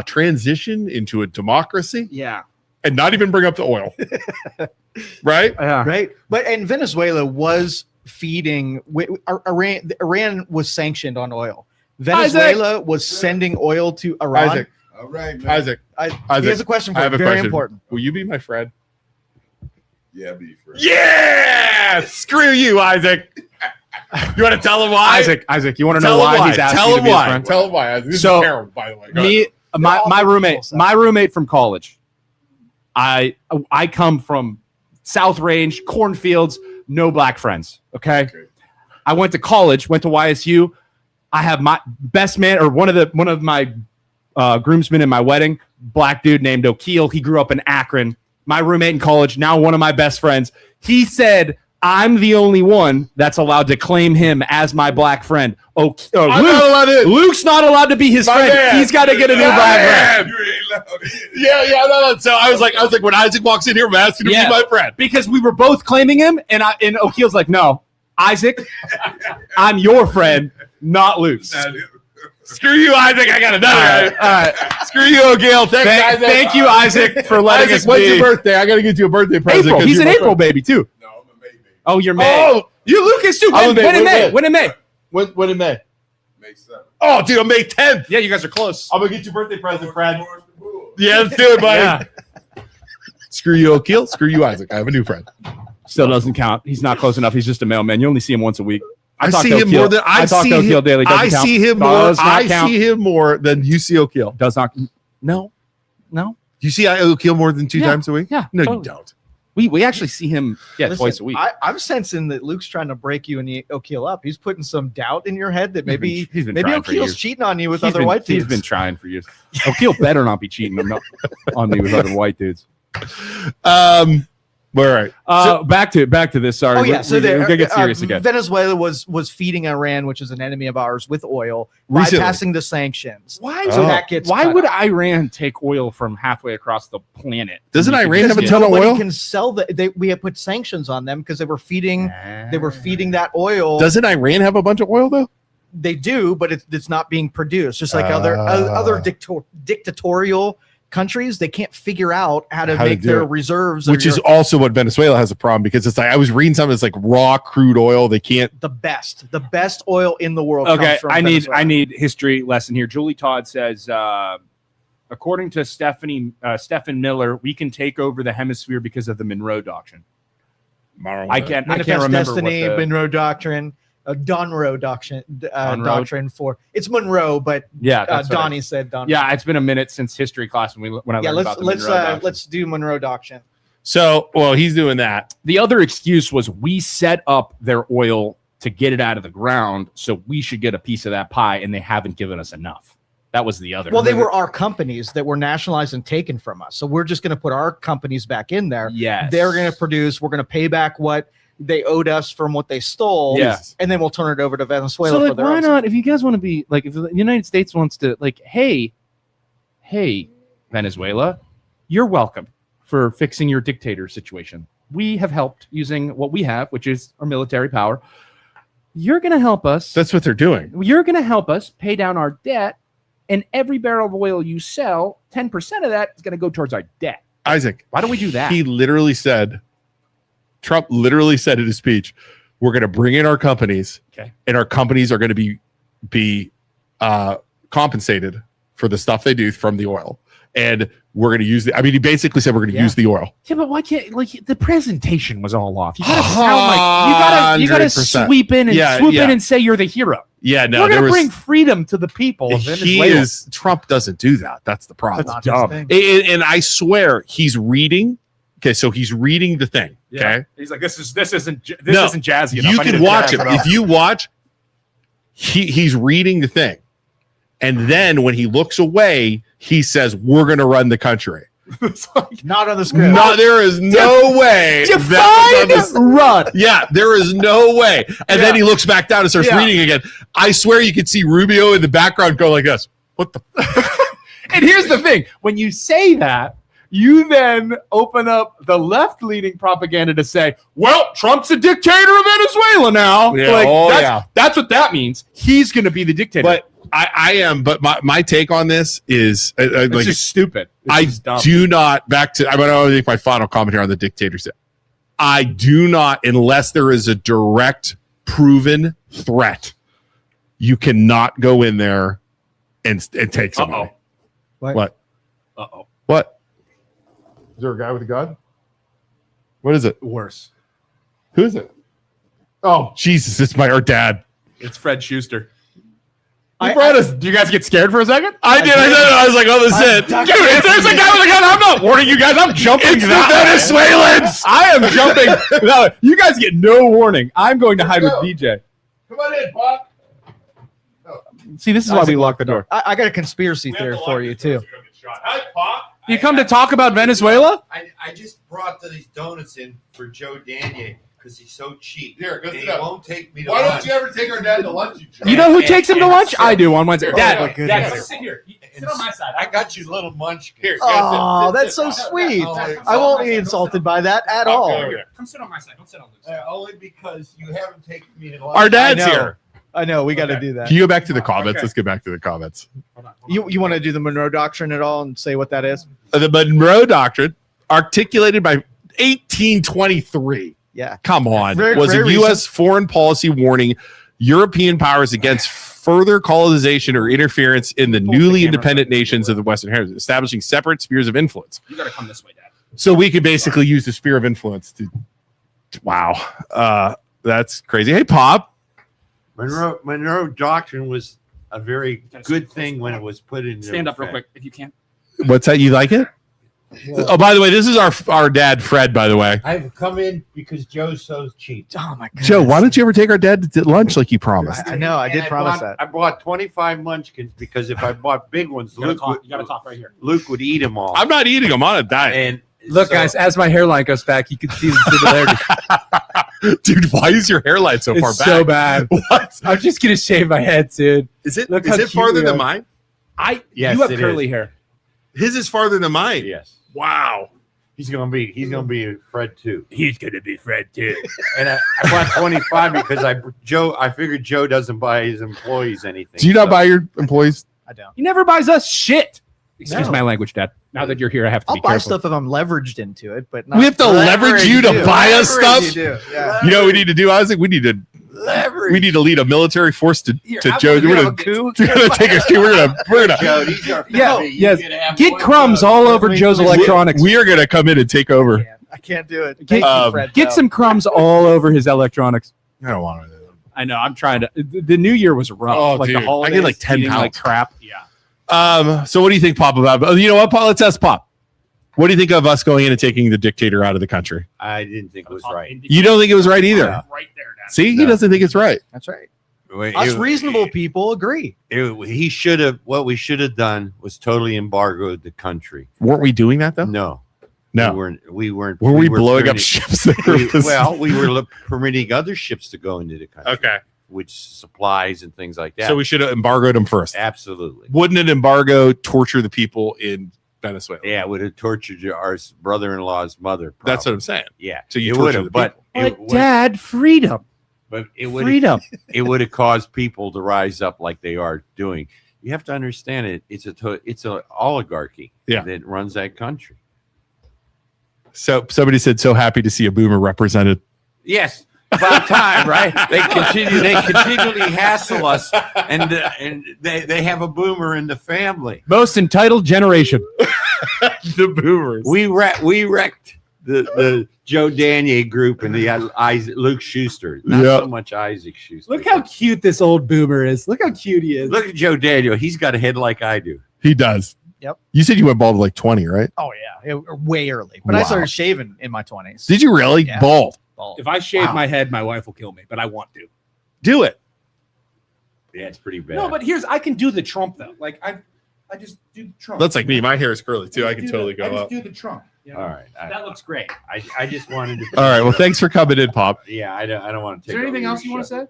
S2: transition into a democracy.
S3: Yeah,
S2: and not even bring up the oil, right?
S1: Yeah.
S3: Right. And Venezuela was feeding Iran was sanctioned on oil. Venezuela was sending oil to Iran.
S2: Isaac,
S4: All right, man.
S2: Isaac,
S3: Here's a question for
S2: I
S3: you.
S2: have a
S3: Very
S2: question.
S3: important.
S2: Will you be my friend?
S4: Yeah, be friend.
S2: Yeah, screw you, Isaac. You want to tell him why?
S1: Isaac, you want to know why he's asking you to be his friend?
S2: Tell him why. This
S1: So,
S2: is terrible, by the way. Go ahead.
S1: My roommate from college. I come from South Range, cornfields, no black friends. Okay. I went to college, went to YSU. I have my best man, or one of my groomsmen in my wedding, black dude named O'Keel. He grew up in Akron. My roommate in college, now one of my best friends. He said, I'm the only one that's allowed to claim him as my black friend. Luke's not allowed to be his friend.
S2: Man.
S1: He's got to get a new black friend.
S4: You ain't allowed in.
S2: Yeah. No. So I was like, when Isaac walks in here, I'm asking him to be my friend.
S1: Because we were both claiming him, and O'Keel's like, no, Isaac, I'm your friend, not Luke's.
S2: Screw you, Isaac. I got another.
S1: All right.
S2: Screw you, O'Gale. Thanks, Isaac.
S1: Thank you, Isaac, for letting us
S2: when's
S1: be.
S2: your birthday? I got to get you a birthday present.
S1: April. He's an April baby, too.
S4: No, I'm a May baby.
S1: Oh, you're May.
S2: Oh,
S1: you Lucas, too.
S2: I'm a May.
S1: When in May? When in May?
S2: when in May?
S4: May 7th.
S2: Oh, dude, on May 10th.
S1: Yeah, you guys are close.
S2: I'm going to get your birthday present, Fred.
S4: Orange the Bull.
S2: Yeah, let's do it, buddy.
S1: Yeah.
S2: Screw you, O'Keel. Screw you, Isaac. I have a new friend.
S1: Still doesn't count. He's not close enough. He's just a mailman. You only see him once a week.
S2: I
S1: talk
S2: see
S1: to
S2: him
S1: O'Keel.
S2: more than
S1: I talk to O'Keel daily. Doesn't count.
S2: see him more.
S1: Does not
S2: I
S1: count.
S2: see him more than you see O'Keel.
S1: Does not. No.
S2: You see O'Keel more than two
S1: Yeah.
S2: times a week?
S1: Yeah,
S2: No,
S1: totally.
S2: you don't.
S1: We actually see him
S3: Listen,
S1: twice a week.
S3: I'm sensing that Luke's trying to break you and O'Keel up. He's putting some doubt in your head that maybe
S1: He's been
S3: maybe
S1: trying for
S3: O'Keel's
S1: years.
S3: cheating on you with
S1: He's
S3: other
S1: been-
S3: white dudes.
S1: He's been trying for years. O'Keel better not be cheating on me with other white dudes.
S2: All right.
S1: Back to this. Sorry.
S3: Oh yeah, so
S1: we're gonna get serious again.
S3: Venezuela was feeding Iran, which is an enemy of ours, with oil,
S2: Recently.
S3: bypassing the sanctions.
S1: Why?
S3: So that gets
S1: Why
S3: cut
S1: would
S3: out.
S1: Iran take oil from halfway across the planet?
S2: Doesn't
S1: You could
S2: Iran
S1: just
S2: have a
S1: get-
S2: ton of
S3: Nobody
S2: oil?
S3: can sell we have put sanctions on them because they were feeding that oil.
S2: Doesn't Iran have a bunch of oil, though?
S3: They do, but it's not being produced. Just like other dictatorial countries, they can't figure out how to make
S2: do
S3: their
S2: it.
S3: reserves.
S2: Which is also what Venezuela has a problem, because it's like I was reading something that's like raw crude oil. They can't.
S3: the best oil in the world.
S1: Okay,
S3: comes from
S1: I
S3: Venezuela.
S1: need history lesson here. Julie Todd says, according to Stephen Miller, we can take over the hemisphere because of the Monroe Doctrine. I can't
S3: Manifest
S1: remember
S3: Destiny,
S1: what the,
S3: Monroe Doctrine, Donroe Doctrine, Doctrine for it's Monroe, but
S1: yeah. That's what
S3: Donnie said Donroe.
S1: yeah, it's been a minute since history class when I learned about the Monroe Doctrine.
S3: Let's do Monroe Doctrine.
S2: So, well, he's doing that.
S1: The other excuse was we set up their oil to get it out of the ground, so we should get a piece of that pie, and they haven't given us enough. That was the other.
S3: Well, they were our companies that were nationalized and taken from us, so we're just going to put our companies back in there.
S1: Yes.
S3: They're going to produce. We're going to pay back what they owed us from what they stole.
S1: Yeah.
S3: And then we'll turn it over to Venezuela.
S1: So,
S3: for
S1: like,
S3: their
S1: why
S3: own
S1: not? If you guys want to be like, if the United States wants to, like, hey, Venezuela, you're welcome for fixing your dictator situation. We have helped using what we have, which is our military power. You're going to help us.
S2: That's what they're doing.
S1: You're going to help us pay down our debt, and every barrel of oil you sell, 10% of that is going to go towards our debt.
S2: Isaac,
S1: Why don't we do that?
S2: he literally said, Trump literally said in his speech, we're going to bring in our companies,
S1: Okay.
S2: and our companies are going to be compensated for the stuff they do from the oil. And we're going to use he basically said we're going to use the oil.
S1: Yeah, but why can't, like, the presentation was all off. You gotta sound like you gotta
S2: 100%.
S1: swoop in and say you're the hero.
S2: Yeah, no,
S1: We're
S2: there
S1: gonna
S2: was.
S1: bring freedom to the people of Venezuela.
S2: Trump doesn't do that. That's the problem.
S3: Not
S1: dumb.
S3: his thing.
S2: And I swear he's reading Okay, so he's reading the thing. Okay,
S1: he's like, this isn't
S2: No,
S1: jazzy enough.
S2: you
S1: I need
S2: can
S1: to
S2: watch
S1: jazz
S2: it.
S1: up.
S2: If you watch, he's reading the thing, and then when he looks away, he says, "We're going to run the country."
S1: It's like,
S3: Not on the script.
S2: No, there is no way.
S1: define
S2: that was on the-
S1: run.
S2: Yeah, there is no way. And then he looks back down and starts reading again. I swear you could see Rubio in the background go like this. What the?
S1: And here's the thing: when you say that, you then open up the left-leaning propaganda to say, "Well, Trump's a dictator of Venezuela now."
S2: Yeah,
S1: that's what that means. He's going to be the dictator.
S2: But I am. But my take on this is
S1: it's
S2: like
S1: just stupid. It's
S2: I
S1: just dumb.
S2: do not. Back to. I'm going to make my final comment here on the dictatorship. I do not, unless there is a direct, proven threat, you cannot go in there and take somebody. What?
S1: Uh-oh.
S2: What? Is there a guy with a gun? What is it?
S1: Worse.
S2: Who is it? Oh, Jesus. It's our dad.
S1: It's Fred Schuster.
S2: He brought us.
S1: Do you guys get scared for a second?
S2: I did. I was like, oh, this is it.
S1: Dude, if there's a guy with a gun, I'm not warning you guys. I'm jumping.
S2: It's the
S1: that way.
S2: Venezuelans.
S1: I am jumping. No, you guys get no warning. I'm going to hide with DJ.
S2: Come on in, Pop.
S1: See, this is why we lock the door.
S3: I got a conspiracy theory for you too.
S2: Hi, Pop.
S1: You come to talk about Venezuela?
S5: I just brought these donuts in for Joe Danyi because he's so cheap.
S4: Here, go
S5: And
S4: sit
S5: he
S4: down.
S5: won't take me to
S4: Why don't
S5: lunch.
S4: you ever take our dad to lunch? You jerk?
S1: You know who
S5: And-
S1: takes him to
S5: and
S1: lunch?
S5: so-
S1: I do on Wednesday.
S5: Oh,
S1: Dad,
S5: my
S1: Dad,
S3: goodness.
S1: sit here. Sit
S5: And
S1: on my side.
S5: I got you little munchkins.
S4: Here,
S3: Oh, that's so sweet. I won't be insulted by that at all.
S1: Come sit on my side. Don't sit on Luke's
S5: Only because you haven't taken me to lunch.
S2: Our dad's
S3: I know.
S2: here.
S3: I know we got to
S1: Okay.
S3: do that.
S2: Can you go back to the comments?
S1: Okay.
S2: Let's get back to the comments.
S3: You want to do the Monroe Doctrine at all and say what that is?
S2: The Monroe Doctrine, articulated by 1823.
S3: Yeah.
S2: Come on.
S3: Very-
S2: was
S3: very
S2: a U.S.
S3: recent.
S2: foreign policy warning European powers against further colonization or interference in the newly independent nations of the Western Hemisphere, establishing separate spheres of influence.
S1: You got to come this way, Dad.
S2: So we could basically use the sphere of influence to wow. That's crazy. Hey, Pop.
S5: Monroe Doctrine was a very good thing when it was put in.
S1: Stand up real quick if you can.
S2: What's that? You like it? Oh, by the way, this is our dad, Fred, by the way.
S5: I've come in because Joe's so cheap.
S3: Oh my god.
S2: Joe, why don't you ever take our dad to lunch like you promised?
S3: I know. I
S5: And
S3: did promise
S5: bought-
S3: that.
S5: I bought 25 munchkins because if I bought big ones,
S1: You got to talk right here.
S5: Luke would eat them all.
S2: I'm not eating. I'm on a diet.
S5: And
S1: Look,
S5: so-
S1: guys, as my hairline goes back, you can see the similarity.
S2: Dude, why is your hairline so far
S1: It's
S2: back?
S1: so bad.
S2: What?
S1: I'm just going to shave my head, dude.
S2: Is it?
S1: Look
S2: Is
S1: how
S2: it
S1: cute
S2: farther
S1: we
S2: than
S1: are.
S2: mine?
S5: Yes,
S1: you have
S5: it
S1: curly
S5: is.
S1: hair.
S2: His is farther than mine.
S5: Yes,
S2: Wow.
S5: he's gonna be a Fred too.
S1: He's going to be Fred, too.
S5: And I bought 25 because I figured Joe doesn't buy his employees anything.
S2: Do you not
S5: So-
S2: buy your employees?
S3: I don't.
S1: He never buys us shit. Excuse
S3: No.
S1: my language, Dad. Now that you're here, I have to
S3: I'll
S1: be
S3: buy
S1: careful.
S3: stuff if I'm leveraged into it, but not
S2: We have to leverage you to
S3: do.
S2: buy us
S3: Leverage
S2: stuff?
S3: you do. Yeah.
S2: You know what we need to do? I think we need to lead a military force to Joe.
S1: You
S2: We're
S1: have a
S2: gonna,
S1: coup?
S2: we're gonna take a coup. We're gonna
S5: Joe, these are
S1: Yeah,
S5: family. You
S1: yes.
S5: get to have
S1: Get
S5: one
S1: crumbs
S5: Joe.
S1: all over Joe's electronics.
S2: we are gonna come in and take over.
S3: I can't do it.
S1: Get-
S3: Thank you,
S2: um,
S3: Fred.
S1: Get
S3: No.
S1: some crumbs all over his electronics.
S2: I don't want to.
S1: I know. I'm trying to. The new year was rough.
S2: Oh,
S1: like
S2: dude.
S1: the
S2: I
S1: holidays,
S2: get like 10
S1: eating like
S2: pounds.
S1: crap. Yeah.
S2: So what do you think, Pop? About you know what, Pop? Let's ask Pop. What do you think of us going in and taking the dictator out of the country?
S5: I didn't think it was right.
S2: You don't think it was right either.
S1: Right there, Dad.
S2: See, he
S5: No.
S2: doesn't think it's right.
S3: That's right.
S5: It-
S3: Us
S5: it-
S3: reasonable people agree.
S5: He should have. What we should have done was totally embargoed the country.
S2: Weren't we doing that though?
S5: No,
S2: No.
S5: we weren't.
S2: Were we
S5: were
S2: blowing up
S5: permitting-
S2: ships? That
S5: we,
S2: were-
S5: well, we were permitting other ships to go into the country,
S2: okay.
S5: which supplies and things like that.
S2: So we should have embargoed them first.
S5: absolutely,
S2: Wouldn't an embargo torture the people in Venezuela?
S5: yeah, it would have tortured our brother-in-law's mother.
S2: That's what
S5: probably.
S2: I'm saying.
S5: Yeah,
S2: So you
S5: it
S2: torture
S5: would
S2: the
S5: have, but
S1: But
S5: it would,
S1: Dad, freedom.
S5: but it would
S1: Freedom.
S5: it would have caused people to rise up like they are doing. You have to understand it. It's a oligarchy
S2: Yeah.
S5: that runs that country.
S2: So somebody said, "So happy to see a boomer represented."
S5: Yes, about time, right? They continually hassle us, and they have a boomer in the family.
S1: Most entitled generation.
S2: The boomers.
S5: We wrecked the Joe Danyi group and the Luke Schuster, not
S2: Yeah.
S5: so much Isaac Schuster.
S1: Look how cute this old boomer is. Look how cute he is.
S5: Look at Joe Danyi. He's got a head like I do.
S2: He does. You said you went bald at like 20, right?
S3: Oh yeah, way early. But I
S2: Wow.
S3: started shaving in my 20s.
S2: Did you really?
S3: Yeah.
S2: Bald.
S3: Bald.
S1: If I shave
S2: Wow.
S1: my head, my wife will kill me, but I want to.
S2: Do it.
S5: Yeah, it's pretty bad.
S1: No, but I can do the Trump though. Like I just do the Trump.
S2: That's like me. My hair is curly too. I can
S1: do
S2: totally
S1: the, I
S2: go
S1: just
S2: up.
S1: do the Trump. You know?
S5: all right.
S1: That looks great.
S5: I just wanted to.
S2: All right. Well, thanks for coming in, Pop.
S5: Yeah, I don't want to
S1: Is
S5: take.
S1: there anything
S5: over
S1: else
S5: your
S1: you want to
S5: show.
S1: say?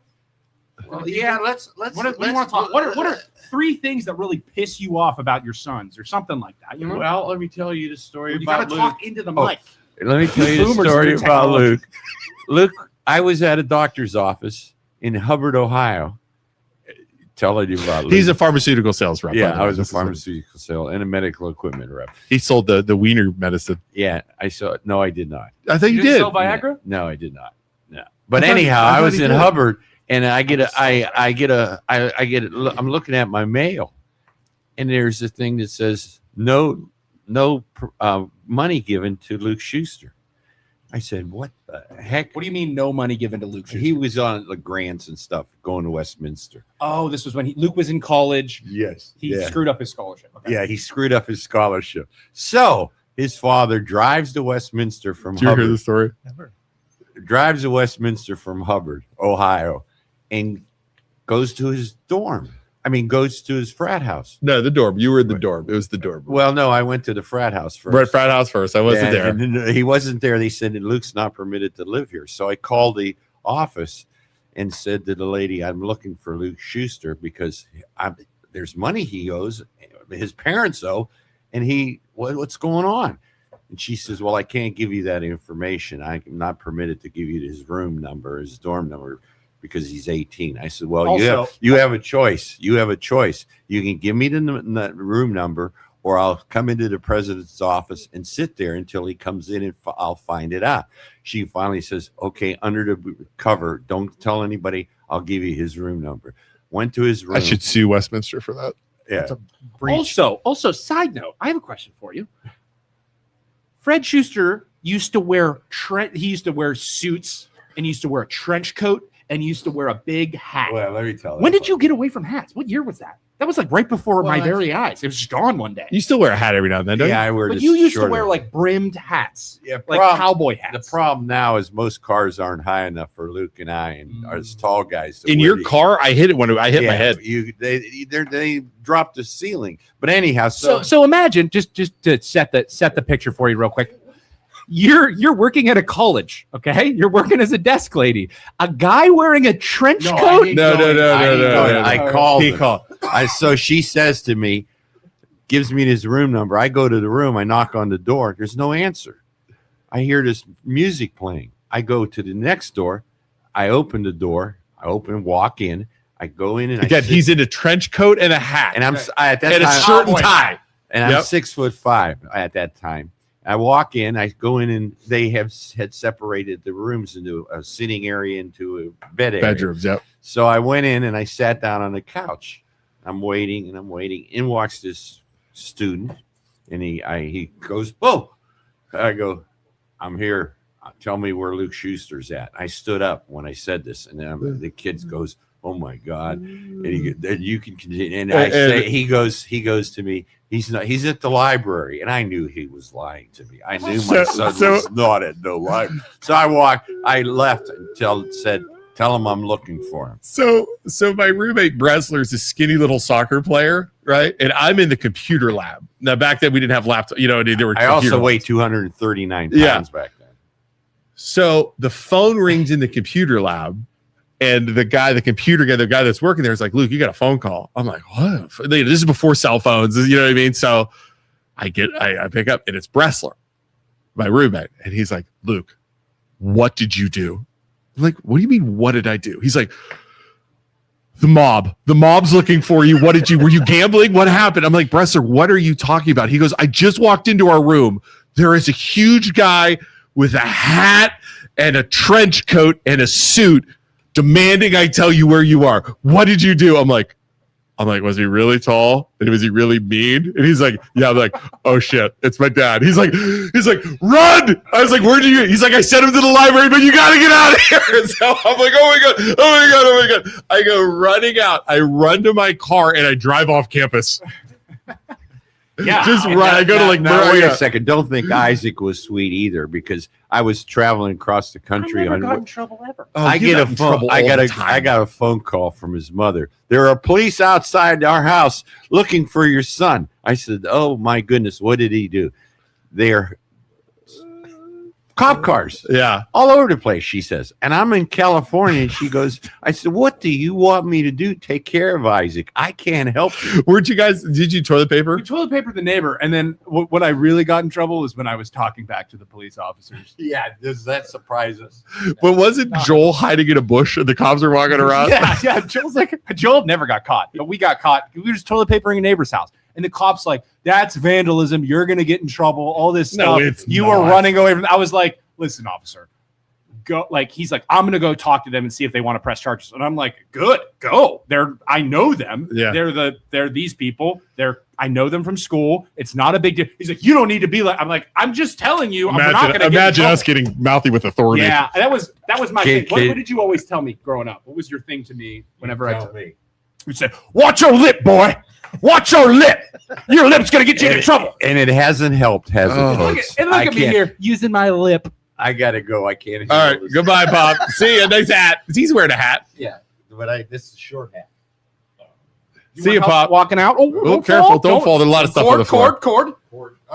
S5: Well, yeah, let's.
S1: What do you want to talk? What are 3 things that really piss you off about your sons, or something like that? You know,
S5: Well, let me tell you the story
S1: you got
S5: about
S1: to
S5: Luke.
S1: talk into the
S5: Oh.
S1: mic.
S5: Let me tell you the
S1: Boomers
S5: story
S1: into
S5: about
S1: technology.
S5: Luke. Luke, I was at a doctor's office in Hubbard, Ohio. Telling you about Luke.
S2: He's a pharmaceutical sales rep. by
S5: yeah,
S2: the
S5: I
S2: way.
S5: was a
S2: This is
S5: pharmaceutical sale and a medical equipment rep.
S2: He sold the wiener medicine.
S5: Yeah, I saw it. No, I did not.
S2: I thought you
S1: didn't
S2: did.
S1: sell Viagra?
S5: No, I did not. No. But
S2: I thought-
S5: anyhow,
S2: I
S5: I
S2: thought
S5: was
S2: he
S5: in
S2: did.
S5: Hubbard and I'm looking at my mail and there's a thing that says no money given to Luke Schuster. I said, what the heck?
S1: What do you mean no money given to Luke?
S5: He was on the grants and stuff going to Westminster.
S1: Oh, this was when Luke was in college.
S5: Yes.
S1: He screwed up his scholarship. Okay.
S5: Yeah, he screwed up his scholarship. So his father drives to Westminster from
S2: Did you hear
S5: Hubbard.
S2: the story?
S3: Never.
S5: Drives to Westminster from Hubbard, Ohio, and goes to his dorm. I mean, goes to his frat house.
S2: No, the dorm. You were in the dorm. It was the dorm.
S5: Well, no, I went to the frat house first.
S2: We're at frat house first. I wasn't there.
S5: And he wasn't there. They said Luke's not permitted to live here. So I called the office and said to the lady, I'm looking for Luke Schuster because there's money he owes, his parents owe, and what's going on? And she says, well, I can't give you that information. I'm not permitted to give you his room number, his dorm number, because he's 18. I said, well,
S1: Also-
S5: you have a choice. You have a choice. You can give me the room number, or I'll come into the president's office and sit there until he comes in and I'll find it out. She finally says, okay, under the cover, don't tell anybody. I'll give you his room number. Went to his room.
S2: I should sue Westminster for that.
S5: Yeah.
S3: That's a breach.
S1: Also, side note, I have a question for you. Fred Schuster used to wear he used to wear suits and used to wear a trench coat and used to wear a big hat.
S5: Well, let me tell you.
S1: When did you get away from hats? What year was that? That was like right before my
S5: Well,
S1: very eyes. It was just gone one day.
S2: You still wear a hat every now and then, don't
S5: Yeah, I wear
S1: But
S5: this
S1: you used to
S5: shorter-
S1: wear like brimmed hats,
S5: yeah,
S1: like
S5: problem-
S1: cowboy
S5: The
S1: hats.
S5: problem now is most cars aren't high enough for Luke and I and us tall guys. To
S2: you? In
S5: wear
S2: your
S5: these.
S2: car, I hit it when I hit my
S5: Yeah,
S2: head.
S5: They dropped the ceiling. But anyhow,
S1: So imagine just to set the picture for you real quick. You're working at a college, okay? You're working as a desk lady. A guy wearing a trench coat.
S5: I called.
S2: He
S5: him.
S2: called.
S5: So she says to me, gives me his room number. I go to the room. I knock on the door. There's no answer. I hear this music playing. I go to the next door. I open the door. Walk in. I go in and
S2: Again, he's in a trench coat and a hat,
S5: and at that
S2: and a
S5: time,
S2: shirt and tie.
S5: and I'm
S2: Yep.
S5: 6'5" at that time. I walk in, I go in, and they had separated the rooms into a sitting area, into a bed area.
S2: Bedrooms. Yep.
S5: So I went in and I sat down on the couch. I'm waiting. In walks this student, and he goes, "Whoa!" I go, "I'm here. Tell me where Luke Schuster's at." I stood up when I said this, and then the kid goes, "Oh my God!" And then you can continue. And I say, he goes to me. He's not. He's at the library, and I knew he was lying to me. I knew my son was not at no library. So I left until it said, "Tell him I'm looking for him."
S2: So my roommate Bresler is a skinny little soccer player, right? And I'm in the computer lab. Now back then we didn't have laptops. You know, there were.
S5: I also
S2: computer
S5: weigh
S2: labs.
S5: 239 pounds
S2: Yeah.
S5: back then.
S2: So the phone rings in the computer lab, and the guy that's working there is like, "Luke, you got a phone call." I'm like, "What?" This is before cell phones. You know what I mean? So I pick up, and it's Bresler, my roommate, and he's like, "Luke, what did you do?" I'm like, "What do you mean? What did I do?" He's like, the mob's looking for you. Were you gambling? What happened? I'm like, Bresler, what are you talking about? He goes, I just walked into our room. There is a huge guy with a hat and a trench coat and a suit demanding I tell you where you are. What did you do? I'm like, was he really tall? And was he really mean? And he's like, yeah. I'm like, oh shit, it's my dad. He's like, run! I was like, where'd you? He's like, I sent him to the library, but you gotta get out of here. And so I'm like, oh my god. I go running out. I run to my car and I drive off campus.
S1: Yeah.
S2: Just
S1: And
S2: run. I go to like
S5: Now, wait a
S2: Maria.
S5: second. Don't think Isaac was sweet either, because I was traveling across the country.
S1: trouble ever.
S2: Oh,
S5: I
S2: you
S5: get a
S2: in
S5: phone.
S2: trouble
S5: I
S2: all
S5: got
S2: the
S5: a.
S2: time.
S5: I got a phone call from his mother. There are police outside our house looking for your son. I said, "Oh my goodness, what did he do?" They're cop cars
S2: Yeah.
S5: all over the place, she says. And I'm in California, and she goes, I said, "What do you want me to do? Take care of Isaac. I can't help you."
S2: Where'd you guys? Did you toilet paper?
S1: We toilet papered the neighbor, and then when I really got in trouble was when I was talking back to the police officers.
S5: Yeah, does that surprise us?
S2: But wasn't Joel hiding in a bush and the cops were walking around?
S1: Yeah. Joel never got caught, but we got caught. We were just toilet papering a neighbor's house, and the cops like, "That's vandalism. You're gonna get in trouble. All this
S2: No,
S1: stuff.
S2: it's
S1: You
S2: not.
S1: were running away from." I was like, "Listen, officer, go." Like he's like, "I'm gonna go talk to them and see if they want to press charges." And I'm like, "Good, go. I know them.
S2: Yeah.
S1: They're these people. I know them from school. It's not a big deal." He's like, "You don't need to be like." I'm like, "I'm just telling you. I'm not gonna get in
S2: Imagine
S1: trouble."
S2: us getting mouthy with authority.
S1: Yeah, that was my
S5: Kid-
S1: thing. What
S5: kid-
S1: did you always tell me growing up? What was your thing to me whenever I
S5: Tell me.
S1: you said, "Watch your lip, boy. Watch your lip. Your lip's gonna get you into trouble."
S5: And it hasn't helped, has
S2: Oh.
S5: it, folks?
S1: Look
S5: I
S1: at me
S5: can't-
S1: here using my lip.
S5: I gotta go. I can't.
S2: All right.
S5: handle this.
S2: Goodbye, Pop. See you. Nice hat. He's wearing a hat.
S5: Yeah, but this is a short hat.
S2: See you,
S1: want help
S2: Pop.
S1: Walking out. Oh,
S2: Oh, careful. Don't fall. There's a lot of stuff on the floor.
S1: Cord.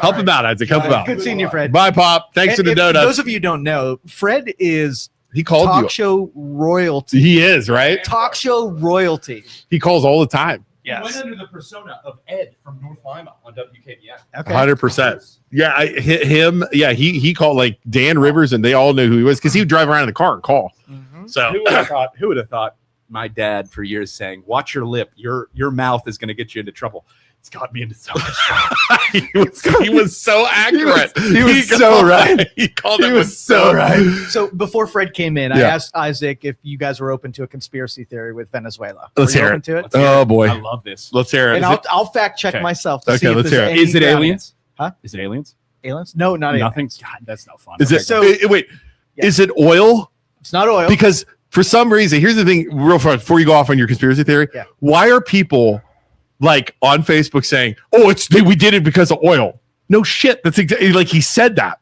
S2: Help him out, Isaac. Help him out.
S3: Good seeing you, Fred.
S2: Bye, Pop. Thanks for
S3: And
S2: the
S3: if
S2: donuts.
S3: those of you who don't know, Fred is
S2: He called
S3: talk
S2: you.
S3: show royalty.
S2: He is, right?
S3: Talk show royalty.
S2: He calls all the time.
S1: He went under the persona of Ed from North Lima on WKBN.
S3: Okay.
S2: 100%. Yeah, I hit him. Yeah, he called like Dan Rivers, and they all knew who he was because he would drive around in the car and call.
S3: Mhm.
S2: So
S1: Who would have thought my dad for years saying, "Watch your lip. Your mouth is going to get you into trouble." It's got me into so much trouble.
S2: he was so accurate.
S1: He was so right.
S2: He called
S1: He
S2: it
S1: was so right.
S3: So before Fred came in, I
S2: Yeah.
S3: asked Isaac if you guys were open to a conspiracy theory with Venezuela.
S2: Let's
S3: Were you
S2: hear
S3: open to it?
S2: Oh
S1: I
S2: boy,
S1: love this.
S2: let's hear it.
S3: And I'll fact check
S1: Okay.
S3: myself to
S2: Okay,
S3: see if
S2: let's
S3: there's
S2: hear it.
S3: any
S1: Is it
S3: ground-
S1: aliens?
S3: Huh?
S1: Is it aliens?
S3: Aliens? No, not aliens.
S1: Nothing. God, that's not fun.
S2: Is it?
S3: So-
S2: Wait,
S3: Yeah.
S2: is it oil?
S3: It's not oil.
S2: Because for some reason, here's the thing, real fast, before you go off on your conspiracy theory.
S3: Yeah.
S2: Why are people like on Facebook saying, "Oh, we did it because of oil"? No shit. That's exactly like he said that,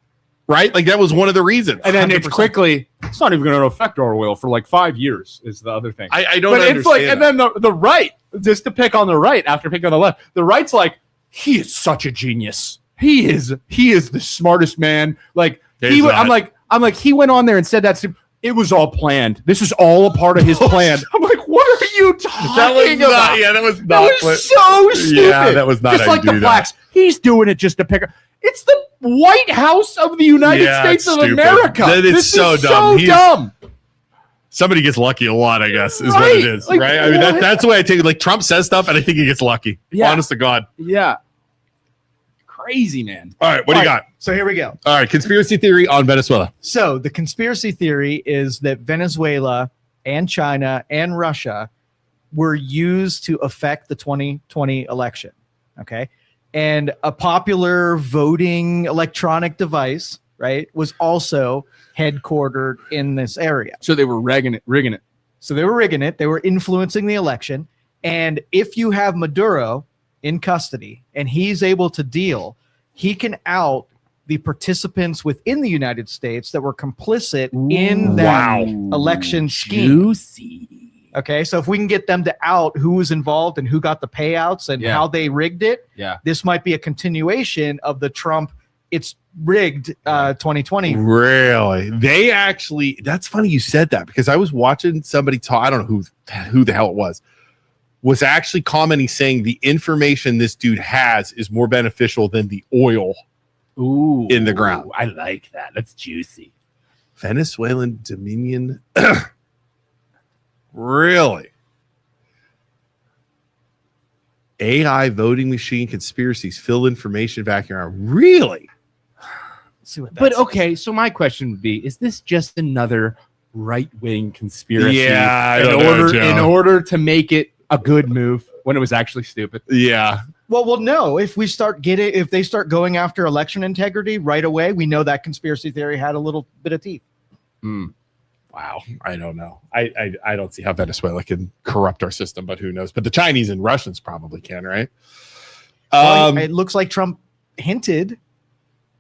S2: right? Like that was one of the reasons.
S1: And then it's
S3: 100%.
S1: quickly, it's not even going to affect our oil for like 5 years is the other thing.
S2: I don't
S1: But
S2: understand.
S1: it's like, and then the right, just to pick on the right after picking on the left, the right's like, he is such a genius. He is the smartest man. Like
S2: He's not.
S1: I'm like, he went on there and said it was all planned. This is all a part of his plan. I'm like, what are you talking
S2: that was
S1: about?
S2: not. Yeah, that was
S1: That
S2: not.
S1: was so stupid.
S2: Yeah, that was not
S1: just
S2: how you
S1: like the
S2: do that.
S1: blacks. He's doing it just to pick. It's the White House of the United
S2: Yeah,
S1: States
S2: it's
S1: of
S2: stupid.
S1: America.
S2: That is
S1: This
S2: so
S1: is
S2: dumb.
S1: So
S2: He's-
S1: dumb.
S2: Somebody gets lucky a lot, I guess, is what
S1: Right.
S2: it is,
S1: Like,
S2: right? I mean,
S1: what?
S2: that's the way I take it. Like Trump says stuff, and I think he gets lucky.
S1: Yeah.
S2: Honest to God.
S1: Yeah. Crazy, man.
S2: All right, what do you got?
S3: So here we go.
S2: All right, conspiracy theory on Venezuela.
S3: So the conspiracy theory is that Venezuela and China and Russia were used to affect the 2020 election. Okay. And a popular voting electronic device, right, was also headquartered in this area.
S1: So they were rigging it.
S3: So they were rigging it. They were influencing the election. And if you have Maduro in custody and he's able to deal, he can out the participants within the United States that were complicit in that election scheme.
S1: Juicy.
S3: Okay, so if we can get them to out who was involved and who got the payouts and
S1: Yeah.
S3: how they rigged it,
S1: Yeah.
S3: this might be a continuation of the Trump, it's rigged 2020.
S2: Really? They actually, that's funny you said that because I was watching somebody talk, I don't know who the hell it was actually commenting saying the information this dude has is more beneficial than the oil
S1: Ooh.
S2: in the ground.
S1: I like that. That's juicy.
S2: Venezuelan Dominion. Really? AI voting machine conspiracies fill information vacuum around. Really?
S3: Let's see what
S1: But
S3: that's.
S1: okay, so my question would be: is this just another right-wing conspiracy?
S2: Yeah, I don't know, Joe.
S1: in order to make it a good move when it was actually stupid.
S2: Yeah.
S3: Well, no. If they start going after election integrity right away, we know that conspiracy theory had a little bit of teeth.
S2: Wow. I don't know. I don't see how Venezuela can corrupt our system, but who knows? But the Chinese and Russians probably can, right?
S3: Well, it looks like Trump hinted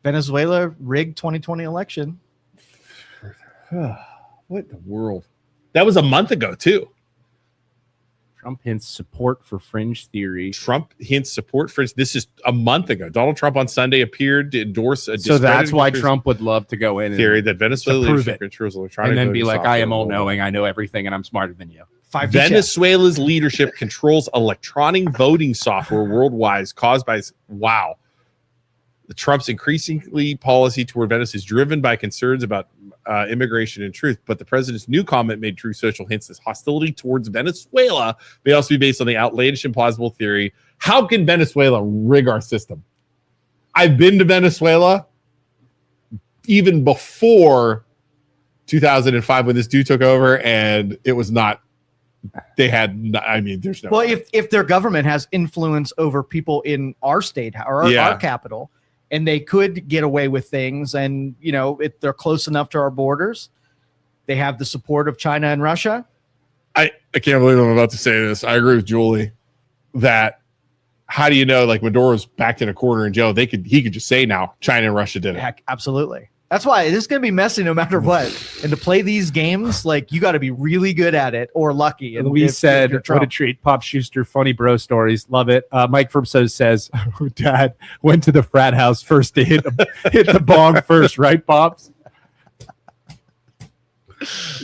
S3: Venezuela rigged 2020 election.
S2: What the world? That was a month ago too.
S1: Trump hints support for fringe theory.
S2: Trump hints support for this is a month ago. Donald Trump on Sunday appeared to endorse a
S1: So that's why
S2: discredited
S1: Trump would love to go in
S2: theory that Venezuela
S1: to prove
S2: leadership
S1: it.
S2: controls electronic
S1: and then
S2: voting
S1: be like,
S2: software
S1: I am all
S2: worldwide.
S1: knowing, I know everything, and I'm smarter than you.
S3: 5G check.
S2: Venezuela's leadership controls electronic voting software worldwide caused by wow. The Trump's increasingly policy toward Venezuela is driven by concerns about immigration and truth, but the president's new comment made True Social hints this hostility towards Venezuela may also be based on the outlandish and plausible theory. How can Venezuela rig our system? I've been to Venezuela even before 2005 when this dude took over, and it was not. They had. I mean, there's no.
S3: Well, if their government has influence over people in our state or our capital, and they could get away with things, and if they're close enough to our borders, they have the support of China and Russia.
S2: I can't believe I'm about to say this. I agree with Julie that how do you know like Maduro's backed in a corner in jail? He could just say now China and Russia did it.
S3: Heck, absolutely. That's why this is going to be messy no matter what. And to play these games, like you got to be really good at it or lucky. And
S1: Louise said,
S3: you're
S1: what a
S3: Trump.
S1: treat. Pop Schuster, funny bro stories. Love it. Mike from says, Dad went to the frat house first to hit the bong first, right, Pops?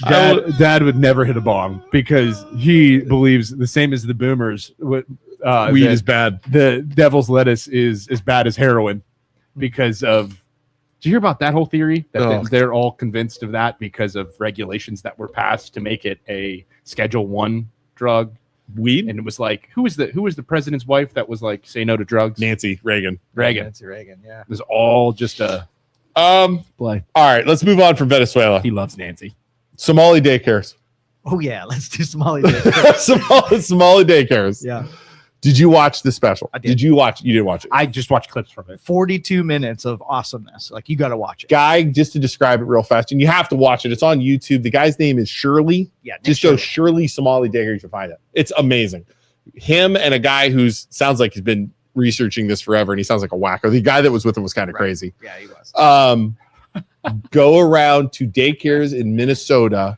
S1: Dad would never hit a bong because he believes the same as the boomers.
S2: Weed
S1: that
S2: is bad.
S1: The devil's lettuce is as bad as heroin because of. Did you hear about that whole theory? That they're all convinced of that because of regulations that were passed to make it a Schedule I drug.
S2: Weed?
S1: And it was like, who was the president's wife that was like, say no to drugs?
S2: Nancy Reagan.
S3: Nancy Reagan, yeah.
S1: It was all just a play.
S2: All right, let's move on from Venezuela.
S1: He loves Nancy.
S2: Somali daycares.
S3: Oh yeah, let's do Somali Day.
S2: Somali daycares.
S3: Yeah.
S2: Did you watch the special?
S3: I did.
S2: You didn't watch it.
S1: I just watched clips from it.
S3: 42 minutes of awesomeness. Like you got to watch it.
S2: Guy, just to describe it real fast, and you have to watch it. It's on YouTube. The guy's name is Shirley.
S3: Yeah.
S2: Just go Shirley Somali Daycare. You can find it. It's amazing. Him and a guy who sounds like he's been researching this forever, and he sounds like a wacko. The guy that was with him was kind of crazy.
S3: Yeah, he was.
S2: Go around to daycares in Minnesota,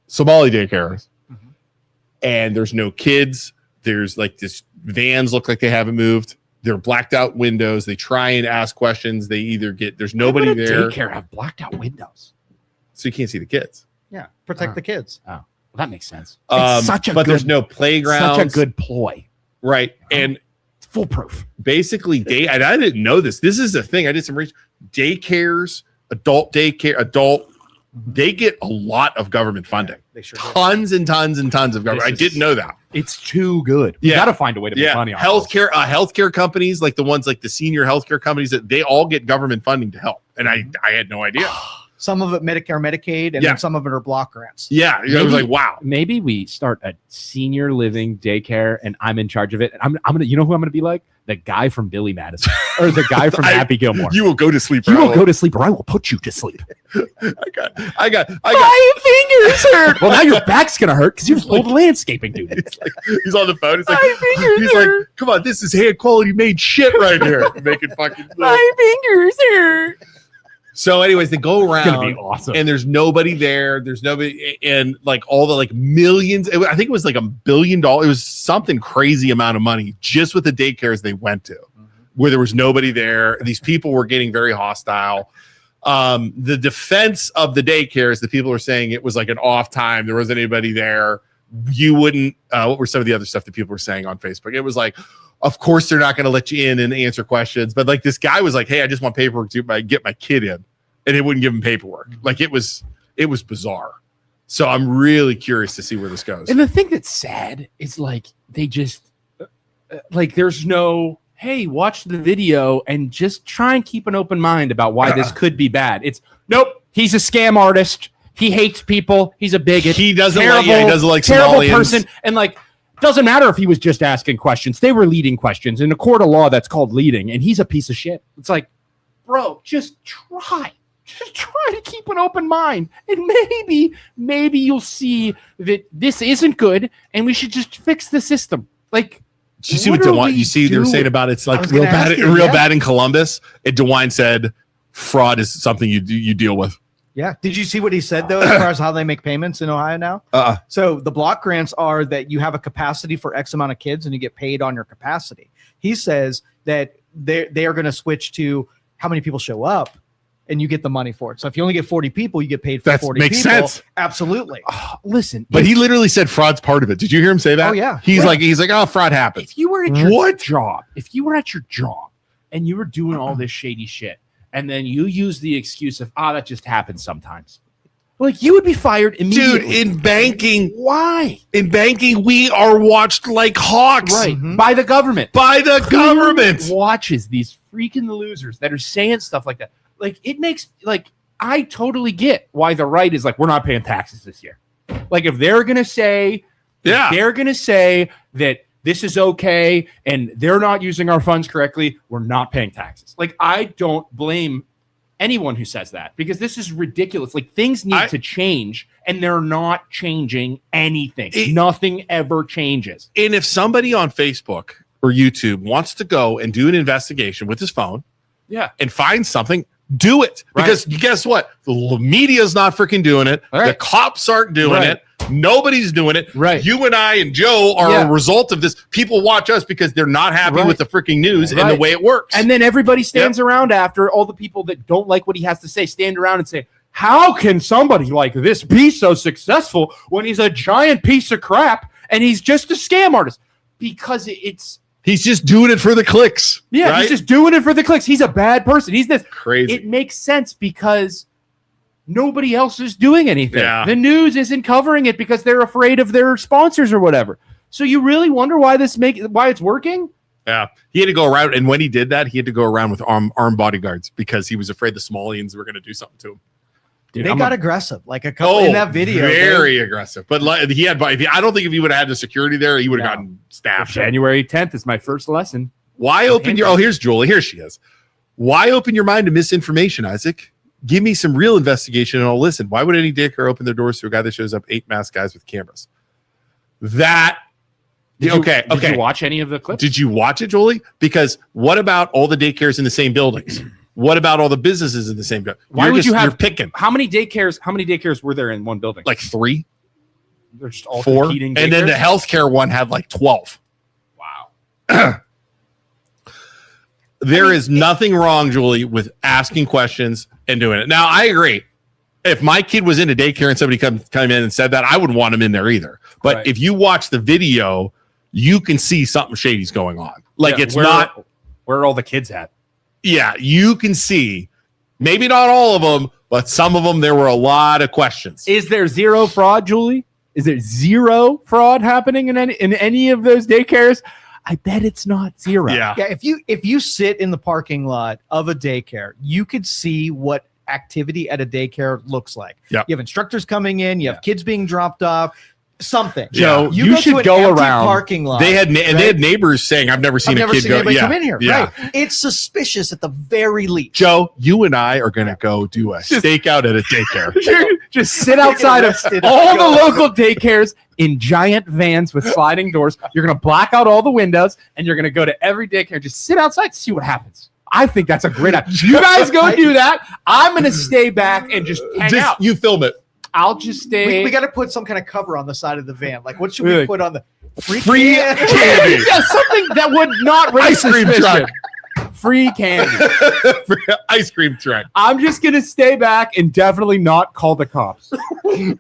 S2: Somali daycares, and there's no kids. There's like this vans look like they haven't moved. They're blacked out windows. They try and ask questions. They either there's nobody
S1: Why would a
S2: there,
S1: daycare have blacked out windows?
S2: so you can't see the kids.
S3: Yeah. Protect the kids.
S1: Oh, well, that makes sense. It's
S2: But there's no playground.
S1: such a good ploy.
S2: Right. And
S1: It's foolproof.
S2: basically and I didn't know this. This is the thing. I did some research. Daycares, they get a lot of government funding.
S3: They sure do.
S2: Tons and tons and tons of government. I didn't know that.
S1: It's too good. You
S2: Yeah.
S1: got to find a way to make money on it.
S2: Healthcare companies, like the ones like the senior healthcare companies, that they all get government funding to help. And I had no idea.
S3: Some of it Medicare, Medicaid, and
S2: Yeah.
S3: then some of it are block grants.
S2: Yeah. I was like, wow.
S1: Maybe we start a senior living daycare and I'm in charge of it. And I'm gonna, you know who I'm gonna be like? The guy from Billy Madison or the guy from Happy Gilmore.
S2: You will go to sleep.
S1: You will go to sleep or I will put you to sleep.
S2: I got
S1: My fingers hurt. Well, now your back's gonna hurt because you're an old landscaping dude.
S2: he's on the phone. It's like
S1: My fingers
S2: he's
S1: hurt.
S2: like, come on, this is hand quality made shit right here. Making fucking
S1: My fingers hurt.
S2: So anyways, they go
S1: It's gonna
S2: around
S1: be awesome.
S2: and there's nobody there. There's nobody, and like all the like millions. I think it was like $1 billion. It was something crazy amount of money just with the daycares they went to, where there was nobody there. These people were getting very hostile. The defense of the daycares, the people are saying it was like an off time. There wasn't anybody there. You wouldn't. What were some of the other stuff that people were saying on Facebook? It was like, of course they're not going to let you in and answer questions. But like this guy was like, hey, I just want paperwork to get my kid in. And they wouldn't give him paperwork. Like it was bizarre. So I'm really curious to see where this goes.
S1: And the thing that's sad is like they just like there's no hey, watch the video and just try and keep an open mind about why this could be bad. It's nope, he's a scam artist. He hates people. He's a bigot.
S2: He doesn't
S1: terrible,
S2: like, he doesn't like
S1: terrible
S2: Somalians.
S1: person. And like doesn't matter if he was just asking questions. They were leading questions. In a court of law, that's called leading. And he's a piece of shit. It's like, bro, just try. Just try to keep an open mind. And maybe you'll see that this isn't good and we should just fix the system. Like,
S2: Did you see
S1: What
S2: what
S1: are
S2: Danyi?
S1: we
S2: You see they were saying
S1: doing?
S2: about it's
S3: I
S2: like
S3: was
S2: real
S3: gonna
S2: bad,
S3: ask you,
S2: real
S3: yeah.
S2: bad in Columbus, and DeWine said fraud is something you deal with.
S3: Yeah. Did you see what he said though, as far as how they make payments in Ohio now? So the block grants are that you have a capacity for X amount of kids and you get paid on your capacity. He says that they are going to switch to how many people show up, and you get the money for it. So if you only get 40 people, you get paid for
S2: That
S3: 40
S2: makes
S3: people.
S2: sense.
S3: Absolutely.
S1: Listen,
S2: But he literally said fraud's part of it. Did you hear him say that?
S3: Oh, yeah.
S2: He's
S3: Yeah.
S2: like, oh, fraud happens.
S1: if you were at your
S2: What?
S1: job, and you were doing all this shady shit, and then you use the excuse of, that just happens sometimes. Like, you would be fired immediately.
S2: Dude, in banking,
S1: Why?
S2: we are watched like hawks.
S1: Right.
S3: Mhm.
S1: By the government.
S2: By the government.
S1: Who watches these freaking losers that are saying stuff like that? Like, it makes, like, I totally get why the right is like, we're not paying taxes this year. Like, if they're going to say, that this is okay and they're not using our funds correctly, we're not paying taxes. Like, I don't blame anyone who says that, because this is ridiculous. Like, things need to change, and they're not changing anything. Nothing ever changes.
S2: And if somebody on Facebook or YouTube wants to go and do an investigation with his phone, and find something, do it. Because guess what? The media's not freaking doing it.
S1: Right.
S2: The cops aren't doing it. Nobody's doing it.
S1: Right.
S2: You and I and Joe are a result of this. People watch us because they're not happy with the freaking news and the way it works.
S1: And then everybody stands around after, all the people that don't like what he has to say stand around and say, how can somebody like this be so successful when he's a giant piece of crap and he's just a scam artist? Because
S2: he's just doing it for the clicks.
S1: Yeah,
S2: right?
S1: he's just doing it for the clicks. He's a bad person. He's this
S2: crazy.
S1: It makes sense because nobody else is doing anything.
S2: Yeah.
S1: The news isn't covering it because they're afraid of their sponsors or whatever. So you really wonder why it's working?
S2: Yeah, he had to go around, and when he did that, he had to go around with armed bodyguards because he was afraid the Somalians were going to do something to him.
S1: Dude,
S3: they got aggressive, like a couple in that video.
S2: Very aggressive. But he had. I don't think if he would have had the security there, he would have gotten stabbed.
S1: January 10th is my first lesson.
S2: Why open your? Oh, here's Julie. Here she is. Why open your mind to misinformation, Isaac? Give me some real investigation and I'll listen. Why would any daycare open their doors to a guy that shows up 8 masked guys with cameras? Did you
S1: watch any of the clips?
S2: Did you watch it, Julie? Because what about all the daycares in the same buildings? What about all the businesses in the same building? You're picking?
S1: How many daycares were there in one building?
S2: Like 3?
S1: They're just all
S2: 4.
S1: competing
S2: And then the
S1: daycares?
S2: healthcare one had like 12.
S1: Wow.
S2: There is nothing wrong, Julie, with asking questions and doing it. Now, I agree. If my kid was in a daycare and somebody come in and said that, I wouldn't want him in there either. But if you watch the video, you can see something shady's going on. Like
S1: where are all the kids at?
S2: Yeah, you can see. Maybe not all of them, but some of them, there were a lot of questions.
S1: Is there zero fraud, Julie? Is there zero fraud happening in any of those daycares? I bet it's not zero.
S2: Yeah.
S3: If you sit in the parking lot of a daycare, you could see what activity at a daycare looks like.
S2: Yep.
S3: You have instructors coming in, you have kids being dropped off, something.
S1: Joe,
S3: you
S1: you
S3: go
S1: should
S3: to an
S1: go
S3: empty
S1: around.
S3: Parking lot.
S2: They had neighbors saying, "I've never seen a kid go."
S3: Anybody
S2: Yeah,
S3: come in here.
S2: yeah.
S3: Right. It's suspicious at the very least.
S2: Joe, you and I are going to go do a stakeout at a daycare.
S1: Just sit outside of all the local daycares in giant vans with sliding doors. You're going to black out all the windows, and you're going to go to every daycare. Just sit outside and see what happens. I think that's a great idea. You guys go do that. I'm going to stay back and just hang out.
S2: You film it.
S1: I'll just stay.
S3: We got to put some kind of cover on the side of the van. Like, what should we put on the
S2: Free candy.
S1: Yeah, something that would not raise
S2: Ice cream
S1: suspicion.
S2: truck.
S1: Free candy.
S2: Ice cream truck.
S1: I'm just going to stay back and definitely not call the cops.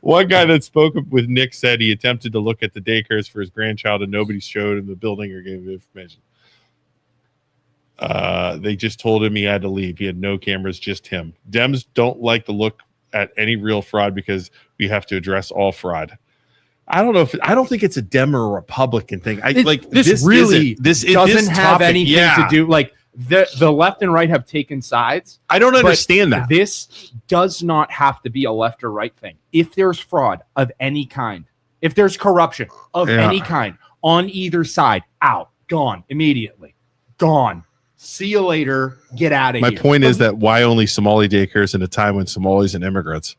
S2: One guy that spoke with Nick said he attempted to look at the daycares for his grandchild and nobody showed him the building or gave him information. They just told him he had to leave. He had no cameras, just him. Dems don't like to look at any real fraud because we have to address all fraud. I don't think it's a Dem or a Republican thing.
S1: This really doesn't have anything to do. Like the left and right have taken sides.
S2: I don't understand that.
S1: This does not have to be a left or right thing. If there's fraud of any kind, if there's corruption of any kind on either side, out, gone immediately, gone. See you later. Get out of here.
S2: My point is that why only Somali daycares in a time when Somalis and immigrants?